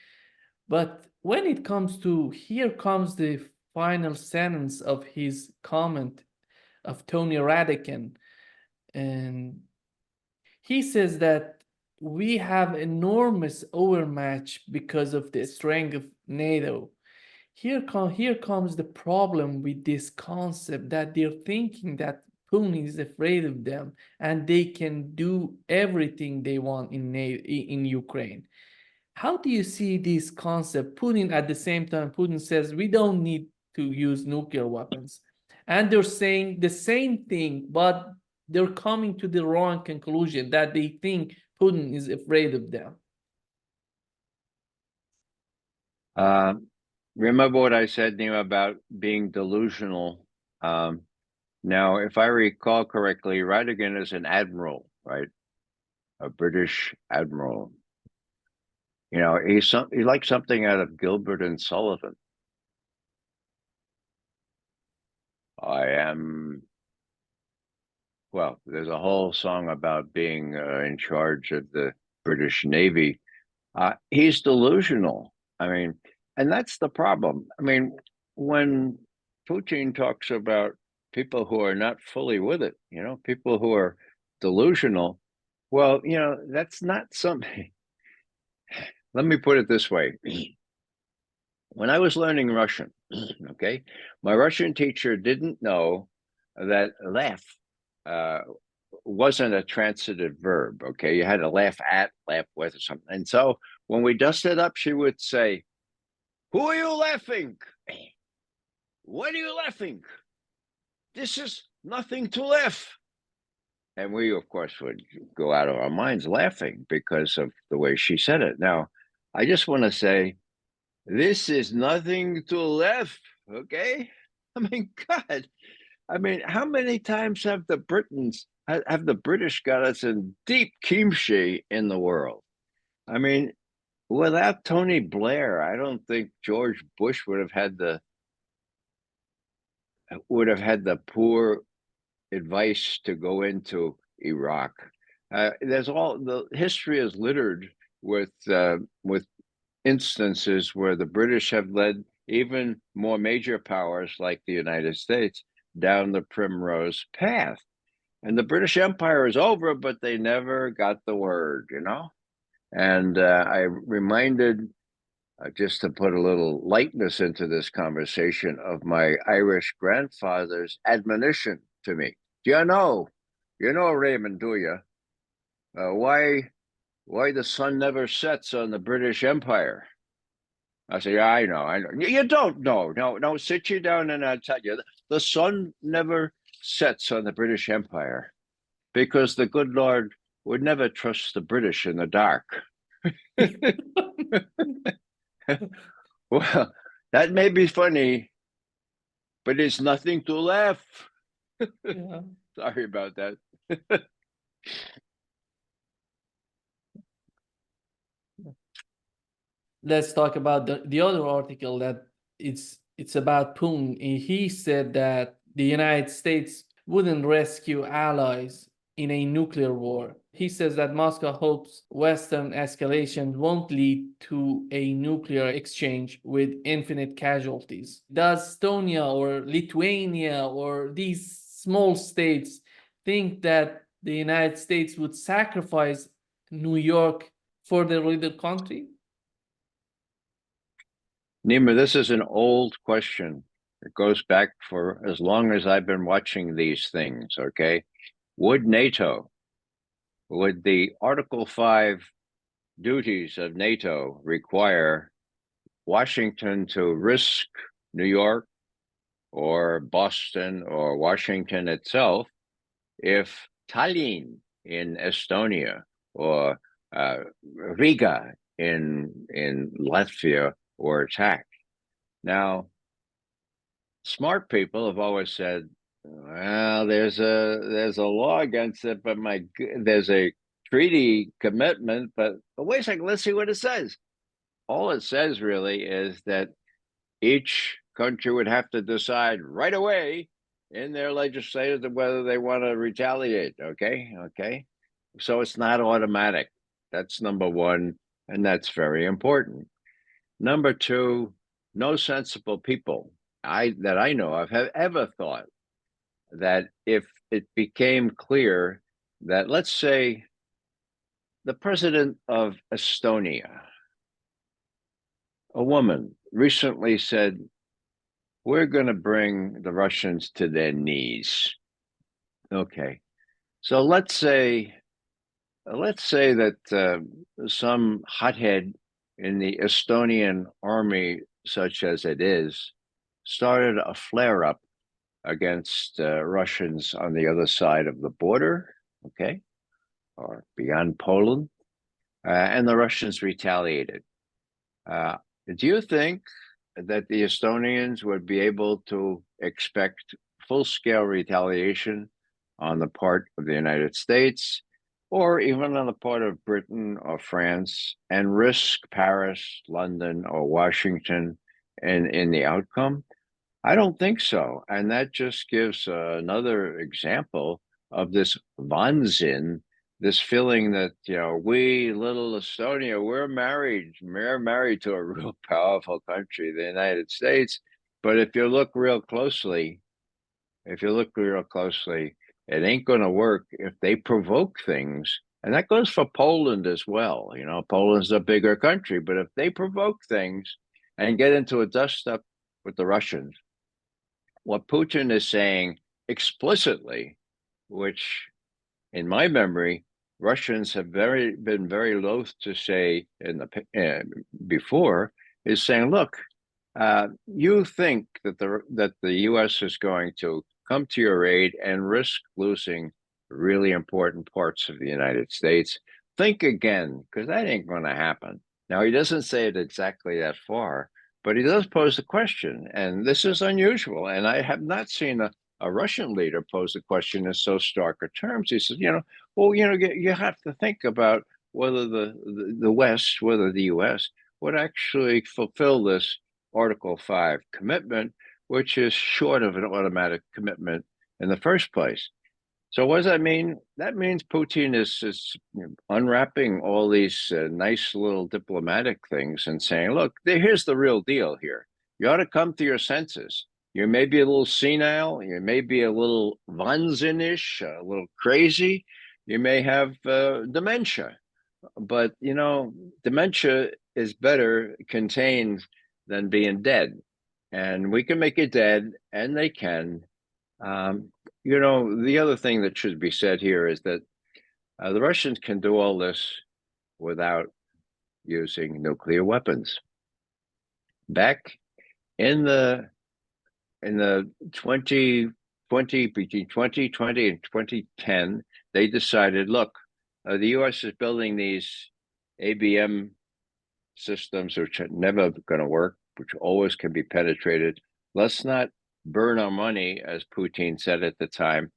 But when it comes to, here comes the final sentence of his comment of Tony Radican, and he says that we have enormous overmatch because of the strength of NATO. Here comes the problem with this concept that they're thinking that Putin is afraid of them and they can do everything they want in Ukraine. How do you see this concept? Putin, at the same time, Putin says we don't need to use nuclear weapons. And they're saying the same thing, but they're coming to the wrong conclusion that they think Putin is afraid of them. Remember what I said, Neil, about being delusional. Now, if I recall correctly, Radigan is an admiral, right? A British admiral. You know, he's like something out of Gilbert and Sullivan. Well, there's a whole song about being in charge of the British Navy. He's delusional. I mean, and that's the problem. I mean, when Putin talks about people who are not fully with it, you know, people who are delusional, well, you know, that's not something. Let me put it this way. When I was learning Russian, okay, my Russian teacher didn't know that laugh wasn't a transitive verb. Okay, you had to laugh at, laugh with, or something. And so when we dusted up, she would say, "Who are you laughing? What are you laughing? This is nothing to laugh." And we, of course, would go out of our minds laughing because of the way she said it. Now, I just want to say, this is nothing to laugh, okay? I mean, God, I mean, how many times have the British got us in deep kimchi in the world? I mean, without Tony Blair, I don't think George Bush would have had the poor advice to go into Iraq. There's all the history is littered with instances where the British have led even more major powers like the United States down the primrose path. And the British Empire is over, but they never got the word, you know? And I reminded just to put a little lightness into this conversation, of my Irish grandfather's admonition to me. You know, Raymond, do you? Why the sun never sets on the British Empire? I say, yeah, I know. You don't know. No, sit you down and I'll tell you. The sun never sets on the British Empire because the good Lord would never trust the British in the dark. Well, that may be funny, but it's nothing to laugh. Yeah. Sorry about that. Let's talk about the other article that it's about Putin. He said that the United States wouldn't rescue allies in a nuclear war. He says that Moscow hopes Western escalation won't lead to a nuclear exchange with infinite casualties. Does Estonia or Lithuania or these small states think that the United States would sacrifice New York for their little country? Nima, this is an old question. It goes back for as long as I've been watching these things, okay? Would the Article 5 duties of NATO require Washington to risk New York or Boston or Washington itself if Tallinn in Estonia or Riga in Latvia were attacked? Now, smart people have always said, well, there's a law against it, but there's a treaty commitment. But wait a second, let's see what it says. All it says really is that each country would have to decide right away in their legislature whether they want to retaliate. Okay. So it's not automatic. That's number one, and that's very important. Number two, no sensible people that I know of have ever thought that if it became clear that, let's say, the president of Estonia, a woman, recently said, we're going to bring the Russians to their knees. Okay. So let's say that some hothead in the Estonian army, such as it is, started a flare-up against Russians on the other side of the border, okay, or beyond Poland, and the Russians retaliated. Do you think that the Estonians would be able to expect full-scale retaliation on the part of the United States, or even on the part of Britain or France, and risk Paris, London, or Washington in the outcome? I don't think so. And that just gives another example of this Wahnsinn, this feeling that, we, little Estonia, we're married to a real powerful country, the United States. But if you look real closely, it ain't going to work if they provoke things. And that goes for Poland as well. Poland's a bigger country, but if they provoke things and get into a dust up with the Russians, what Putin is saying explicitly, which in my memory, Russians have been very loath to say before, is saying, look, you think that the U.S. is going to come to your aid and risk losing really important parts of the United States. Think again, because that ain't going to happen. Now, he doesn't say it exactly that far, but he does pose the question, and this is unusual. And I have not seen a Russian leader pose the question in so stark terms. He says, you have to think about whether the West, whether the U.S. would actually fulfill this Article 5 commitment, which is short of an automatic commitment in the first place. So what does that mean? That means Putin is unwrapping all these nice little diplomatic things and saying, look, here's the real deal here. You ought to come to your senses. You may be a little senile. You may be a little Wahnsinn-ish, a little crazy. You may have dementia. but you know, dementia is better contained than being dead. And we can make it dead, and they can. You know, the other thing that should be said here is that the Russians can do all this without using nuclear weapons. Back in the 2020, between 2020 and 2010, they decided, look, the US is building these ABM systems, which are never going to work, which always can be penetrated. Let's not burn our money, as Putin said at the time.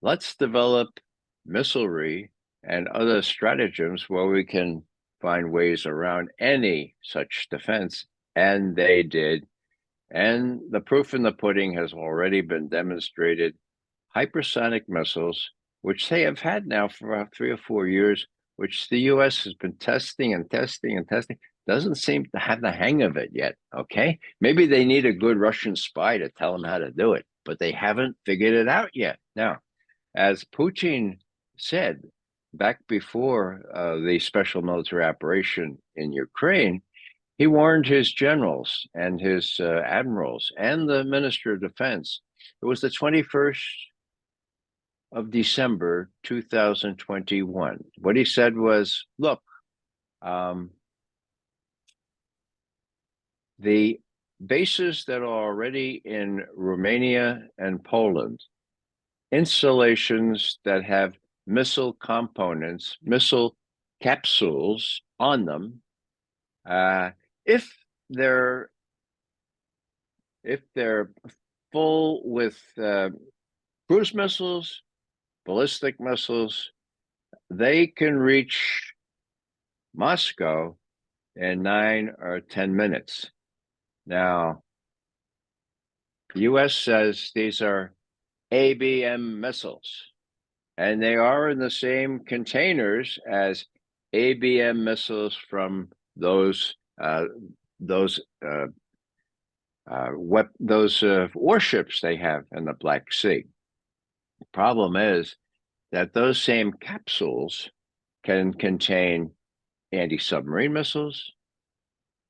Let's develop missilery and other stratagems where we can find ways around any such defense. And they did. And the proof in the pudding has already been demonstrated. Hypersonic missiles, which they have had now for about 3 or 4 years, which the US has been testing and testing and testing, doesn't seem to have the hang of it yet, okay? Maybe they need a good Russian spy to tell them how to do it, but they haven't figured it out yet. Now, as Putin said back before the special military operation in Ukraine, he warned his generals and his admirals and the Minister of Defense. It was the 21st of December, 2021. What he said was, look, the bases that are already in Romania and Poland, installations that have missile components, missile capsules on them, if they're full with cruise missiles, ballistic missiles, they can reach Moscow in 9 or 10 minutes. Now, the US says these are ABM missiles, and they are in the same containers as ABM missiles from those warships they have in the Black Sea. The problem is that those same capsules can contain anti-submarine missiles,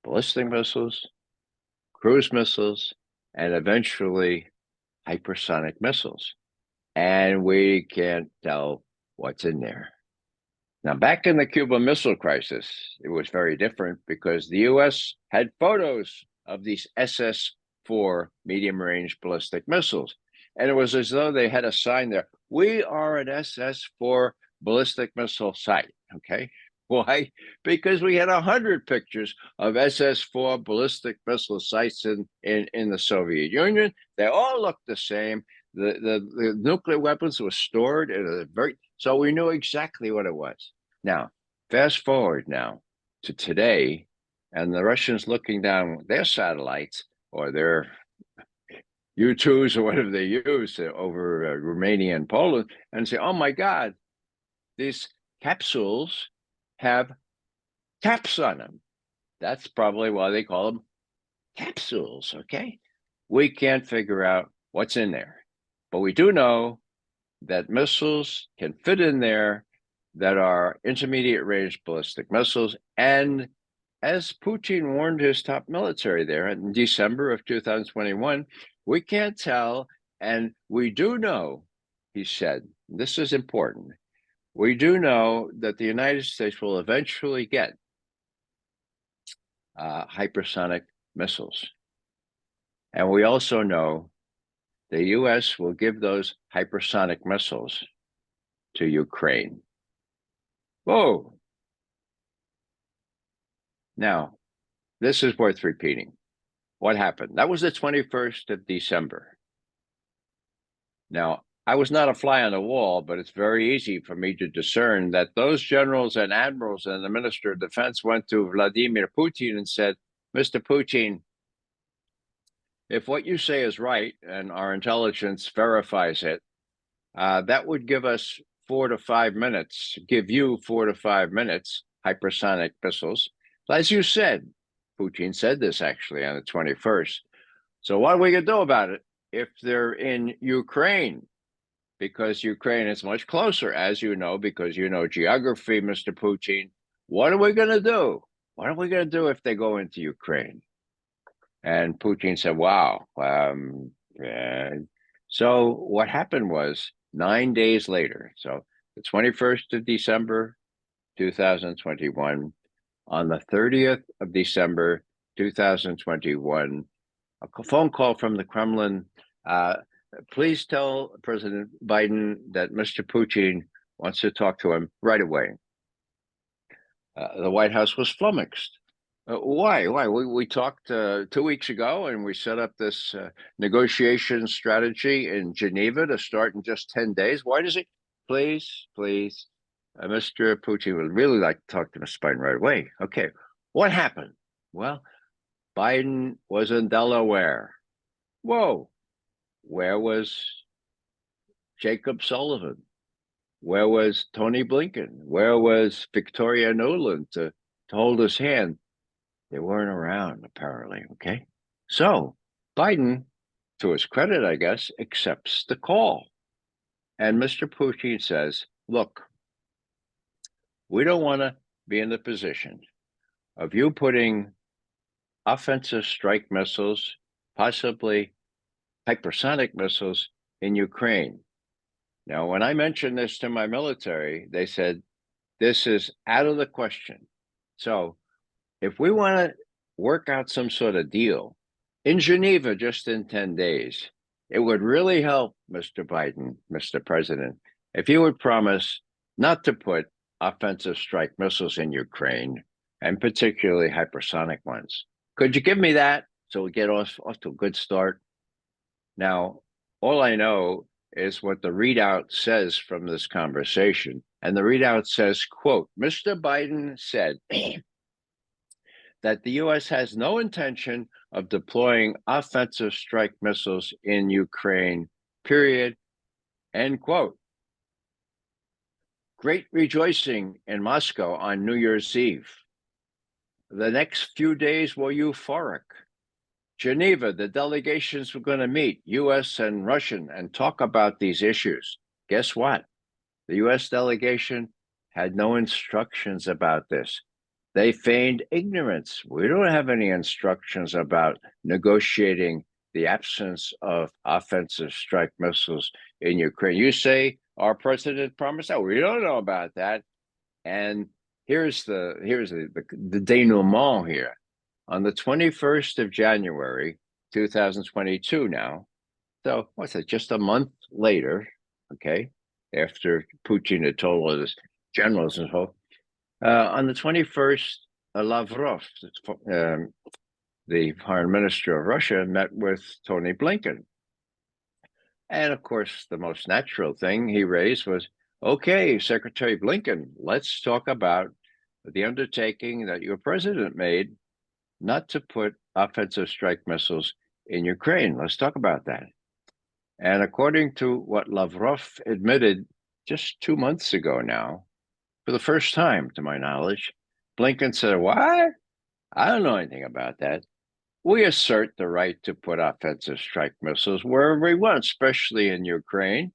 ballistic missiles, cruise missiles, and eventually hypersonic missiles. And we can't tell what's in there. Now, back in the Cuban Missile Crisis, it was very different because the US had photos of these SS-4 medium-range ballistic missiles. And it was as though they had a sign there, we are an SS-4 ballistic missile site, okay? Why? Because we had 100 pictures of SS-4 ballistic missile sites in the Soviet Union. They all looked the same. The nuclear weapons were stored in a so we knew exactly what it was. Now, fast forward now to today, and the Russians looking down their satellites or their U-2s or whatever they use over Romania and Poland and say, oh my God, these capsules have caps on them. That's probably why they call them capsules, okay? We can't figure out what's in there. But we do know that missiles can fit in there that are intermediate range ballistic missiles. And as Putin warned his top military there in December of 2021, we can't tell. And we do know, he said, this is important, we do know that the United States will eventually get hypersonic missiles. And we also know the US will give those hypersonic missiles to Ukraine. Whoa. Now, this is worth repeating. What happened? That was the 21st of December. Now, I was not a fly on the wall, but it's very easy for me to discern that those generals and admirals and the Minister of Defense went to Vladimir Putin and said, Mr. Putin, if what you say is right and our intelligence verifies it, that would give us 4 to 5 minutes, give you 4 to 5 minutes, hypersonic missiles. As you said, Putin said this actually on the 21st. So what are we going to do about it if they're in Ukraine? Because Ukraine is much closer, as you know, because you know geography, Mr. Putin. what are we going to do? What are we going to do if they go into Ukraine? And Putin said, wow. Yeah. So what happened was 9 days later, so the 21st of December, 2021, on the 30th of December, 2021, a phone call from the Kremlin. Please tell President Biden that Mr. Putin wants to talk to him right away. The White House was flummoxed. Why? We talked 2 weeks ago, and we set up this negotiation strategy in Geneva to start in just 10 days. Why does he? Please, Mr. Putin would really like to talk to Mr. Biden right away. Okay, what happened? Well, Biden was in Delaware. Whoa, where was Jacob Sullivan? Where was Tony Blinken? Where was Victoria Nuland to hold his hand? They weren't around, apparently, okay? So Biden, to his credit, I guess, accepts the call. And Mr. Putin says, look, we don't want to be in the position of you putting offensive strike missiles, possibly hypersonic missiles, in Ukraine. Now, when I mentioned this to my military, they said, this is out of the question. So if we want to work out some sort of deal in Geneva just in 10 days, it would really help, Mr. Biden, Mr. President, if you would promise not to put offensive strike missiles in Ukraine, and particularly hypersonic ones. Could you give me that so we get off to a good start? Now, all I know is what the readout says from this conversation. And the readout says, quote, Mr. Biden said that the U.S. has no intention of deploying offensive strike missiles in Ukraine, period, end quote. Great rejoicing in Moscow on New Year's Eve. The next few days were euphoric. Geneva, the delegations were going to meet, U.S. and Russian, and talk about these issues. Guess what? The U.S. delegation had no instructions about this. They feigned ignorance. We don't have any instructions about negotiating the absence of offensive strike missiles in Ukraine. You say our president promised that. We don't know about that. And here's the denouement here. On the 21st of January, 2022 now, so what's that, just a month later, okay, after Putin had told all his generals and so on the 21st, Lavrov, the foreign minister of Russia, met with Tony Blinken. And of course, the most natural thing he raised was, okay, Secretary Blinken, let's talk about the undertaking that your president made not to put offensive strike missiles in Ukraine. Let's talk about that. And according to what Lavrov admitted just 2 months ago now, for the first time, to my knowledge, Blinken said, what? I don't know anything about that. We assert the right to put offensive strike missiles wherever we want, especially in Ukraine.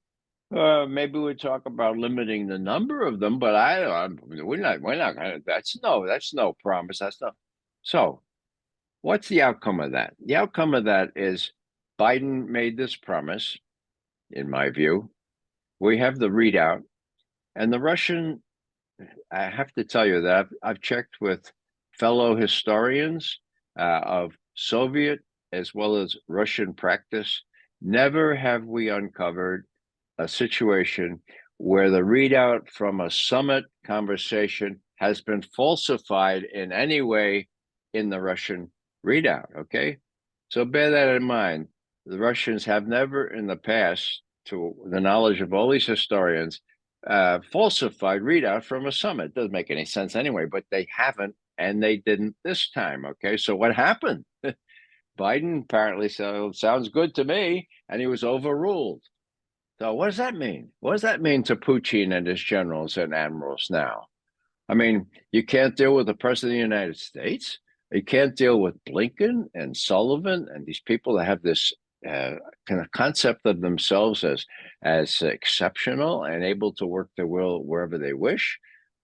Maybe we talk about limiting the number of them, but we're not gonna, that's no promise. That's not. So what's the outcome of that? The outcome of that is Biden made this promise, in my view. We have the readout, and the Russian, I have to tell you that I've checked with fellow historians of Soviet as well as Russian practice. Never have we uncovered a situation where the readout from a summit conversation has been falsified in any way in the Russian readout, okay? So bear that in mind. The Russians have never in the past, to the knowledge of all these historians, falsified readout from a summit. It doesn't make any sense anyway, but they haven't, and they didn't this time, okay? So what happened? Biden apparently said, sounds good to me, and he was overruled. So what does that mean? What does that mean to Putin and his generals and admirals now? I mean, you can't deal with the president of the United States. You can't deal with Blinken and Sullivan and these people that have this kind of concept of themselves as exceptional and able to work their will wherever they wish.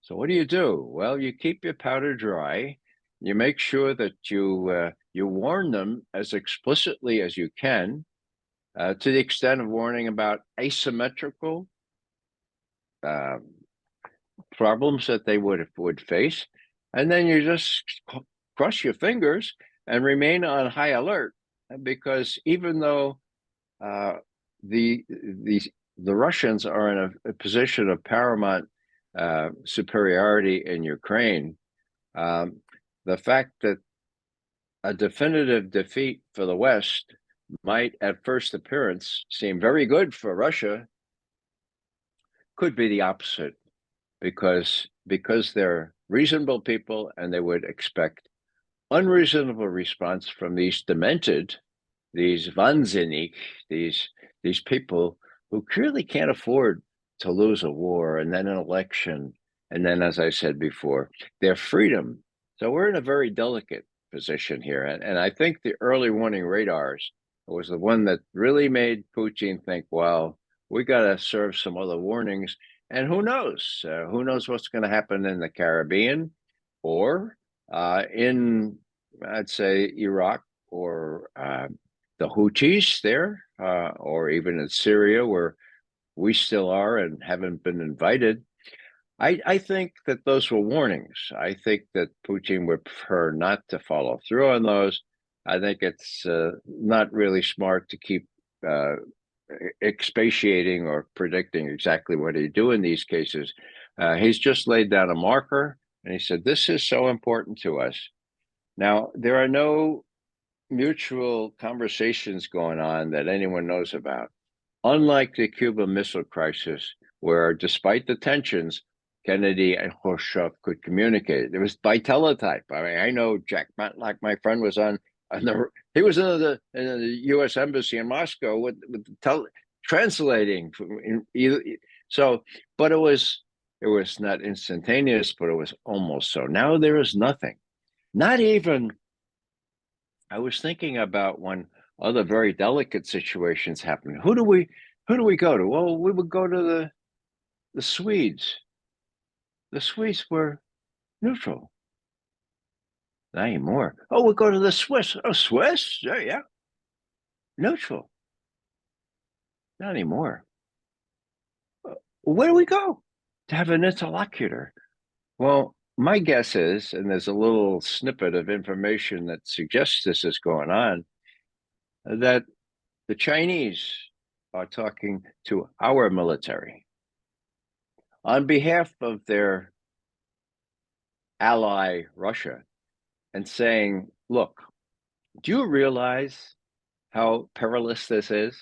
So what do? Well, you keep your powder dry. You make sure that you warn them as explicitly as you can, to the extent of warning about asymmetrical problems that they would face, and then you just cross your fingers and remain on high alert, because even though the Russians are in a position of paramount superiority in Ukraine, the fact that a definitive defeat for the West might, at first appearance, seem very good for Russia, could be the opposite, because they're reasonable people and they would expect unreasonable response from these demented, these wahnsinnig, these people who clearly can't afford to lose a war and then an election, and then, as I said before, their freedom. So we're in a very delicate position here, and I think the early warning radars was the one that really made Putin think, well, we got to serve some other warnings. And who knows what's going to happen in the Caribbean, or in, I'd say, Iraq, or the Houthis there, or even in Syria, where we still are and haven't been invited. I think that those were warnings. I think that Putin would prefer not to follow through on those. I think it's not really smart to keep expatiating or predicting exactly what he'd do in these cases. He's just laid down a marker, and he said, this is so important to us. Now, there are no mutual conversations going on that anyone knows about. Unlike the Cuban Missile Crisis, where despite the tensions, Kennedy and Khrushchev could communicate. It was by teletype. I mean, I know Jack Matlock, my friend, was he was in the U.S. Embassy in Moscow with translating. So, but it was not instantaneous, but it was almost so. Now there is nothing. Not even. I was thinking about when other very delicate situations happen. Who do we go to? Well, we would go to the Swedes. The Swedes were neutral. Not anymore. Oh, we'll go to the Swiss. Oh, Swiss? Yeah. Neutral. Not anymore. Where do we go to have an interlocutor? Well, my guess is, and there's a little snippet of information that suggests this is going on, that the Chinese are talking to our military on behalf of their ally, Russia, and saying, look, do you realize how perilous this is?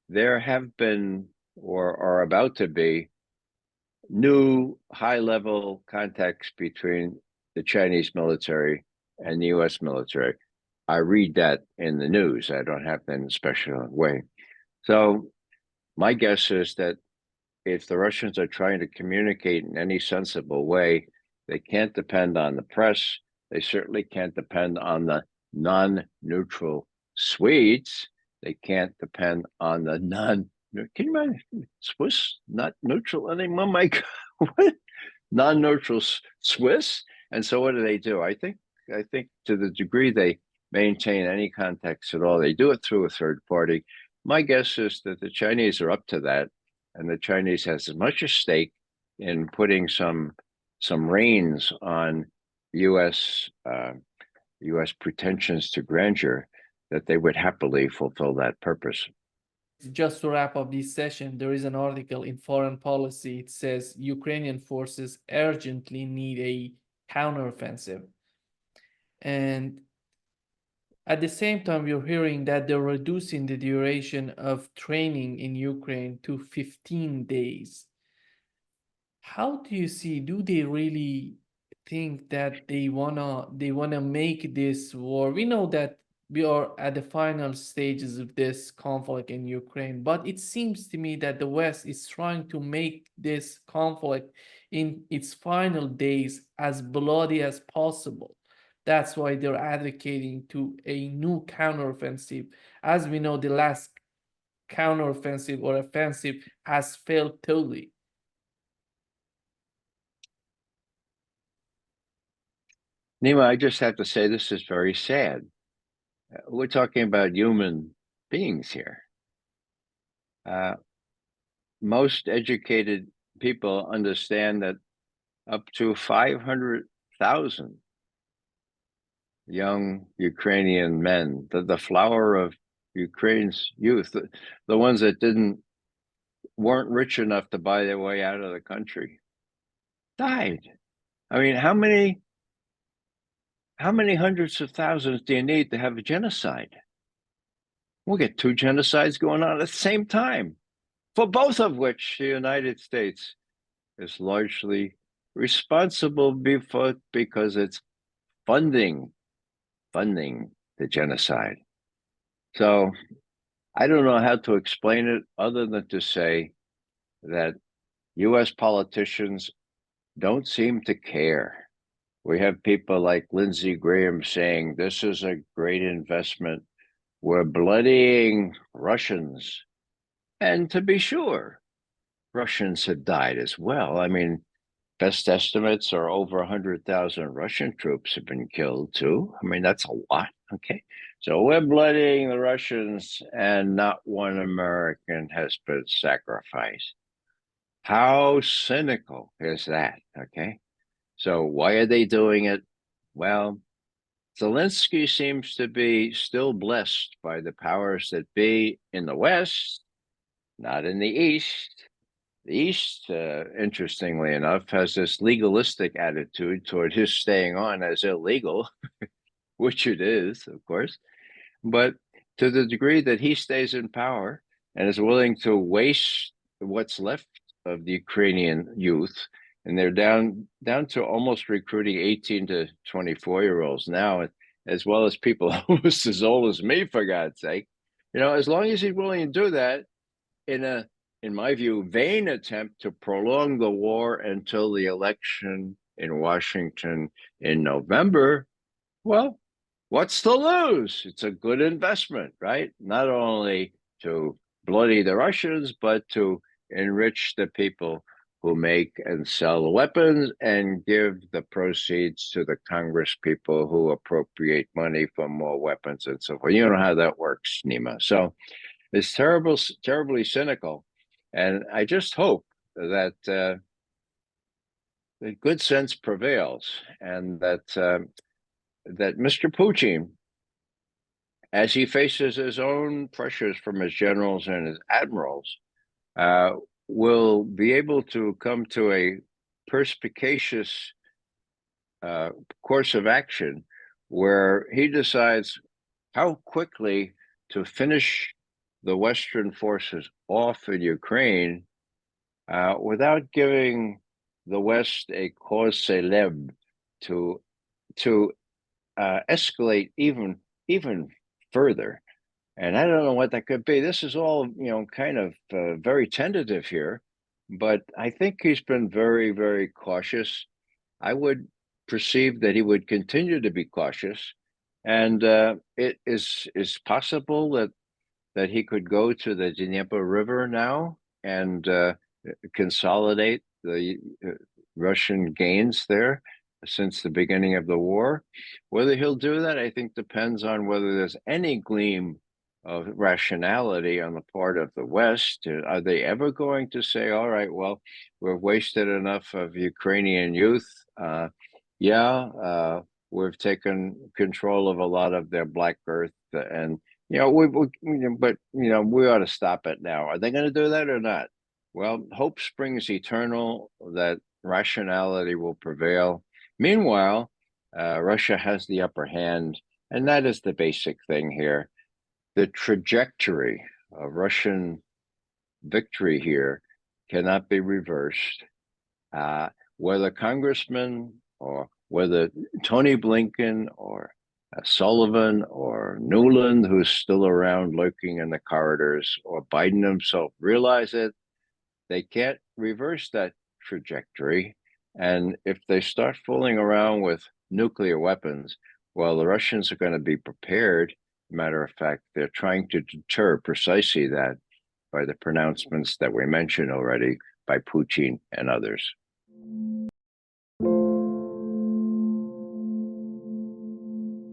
There have been, or are about to be, new high-level contacts between the Chinese military and the U.S. military. I read that in the news. I don't have that in a special way. So my guess is that if the Russians are trying to communicate in any sensible way, they can't depend on the press. They certainly can't depend on the non-neutral Swedes. They can't depend on the can you imagine Swiss not neutral anymore? My God, what? Non-neutral Swiss? And so what do? I think to the degree they maintain any contacts at all, they do it through a third party. My guess is that the Chinese are up to that, and the Chinese has as much a stake in putting some reins on U.S. pretensions to grandeur, that they would happily fulfill that purpose. Just to wrap up this session, there is an article in Foreign Policy. It says Ukrainian forces urgently need a counteroffensive. And at the same time, we're hearing that they're reducing the duration of training in Ukraine to 15 days. How do you see, do they really think that they wanna make this war? We know that we are at the final stages of this conflict in Ukraine, but it seems to me that the West is trying to make this conflict in its final days as bloody as possible. That's why they're advocating to a new counteroffensive. As we know, the last counteroffensive or offensive has failed totally. Nima, I just have to say this is very sad. We're talking about human beings here. Most educated people understand that up to 500,000 young Ukrainian men, the flower of Ukraine's youth, the ones that weren't rich enough to buy their way out of the country, died. I mean, how many hundreds of thousands do you need to have a genocide? We'll get two genocides going on at the same time, for both of which the United States is largely responsible because it's funding the genocide. So I don't know how to explain it other than to say that US politicians don't seem to care. We have people like Lindsey Graham saying this is a great investment. We're bloodying Russians. And to be sure, Russians have died as well. I mean, best estimates are over 100,000 Russian troops have been killed too. I mean, that's a lot. Okay. So we're bloodying the Russians and not one American has been sacrificed. How cynical is that? Okay. So why are they doing it? Well, Zelensky seems to be still blessed by the powers that be in the West, not in the East. The East, interestingly enough, has this legalistic attitude toward his staying on as illegal, which it is, of course. But to the degree that he stays in power and is willing to waste what's left of the Ukrainian youth, and they're down to almost recruiting 18 to 24-year-olds now, as well as people almost as old as me, for God's sake. As long as he's willing to do that in my view, vain attempt to prolong the war until the election in Washington in November, well, what's to lose? It's a good investment, right? Not only to bloody the Russians, but to enrich the people who make and sell weapons and give the proceeds to the Congress people who appropriate money for more weapons and so forth. You know how that works, Nima. So it's terribly cynical. And I just hope that good sense prevails and that Mr. Putin, as he faces his own pressures from his generals and his admirals, will be able to come to a perspicacious course of action where he decides how quickly to finish the Western forces off in Ukraine without giving the West a cause célèbre to escalate even further. And I don't know what that could be. This is all, kind of very tentative here, but I think he's been very, very cautious. I would perceive that he would continue to be cautious, and it is possible that he could go to the Dnieper River now and consolidate the Russian gains there since the beginning of the war. Whether he'll do that, I think, depends on whether there's any gleam of rationality on the part of the West. Are they ever going to say, all right, well, we've wasted enough of Ukrainian youth. We've taken control of a lot of their black earth and we ought to stop it now. Are they going to do that or not? Well, hope springs eternal that rationality will prevail. Meanwhile, Russia has the upper hand, and that is the basic thing here. The trajectory of Russian victory here cannot be reversed. Whether congressmen or whether Tony Blinken or Sullivan or Newland, who's still around lurking in the corridors, or Biden himself realize it, they can't reverse that trajectory. And if they start fooling around with nuclear weapons, well, the Russians are going to be prepared. Matter of fact, they're trying to deter precisely that by the pronouncements that we mentioned already by Putin and others.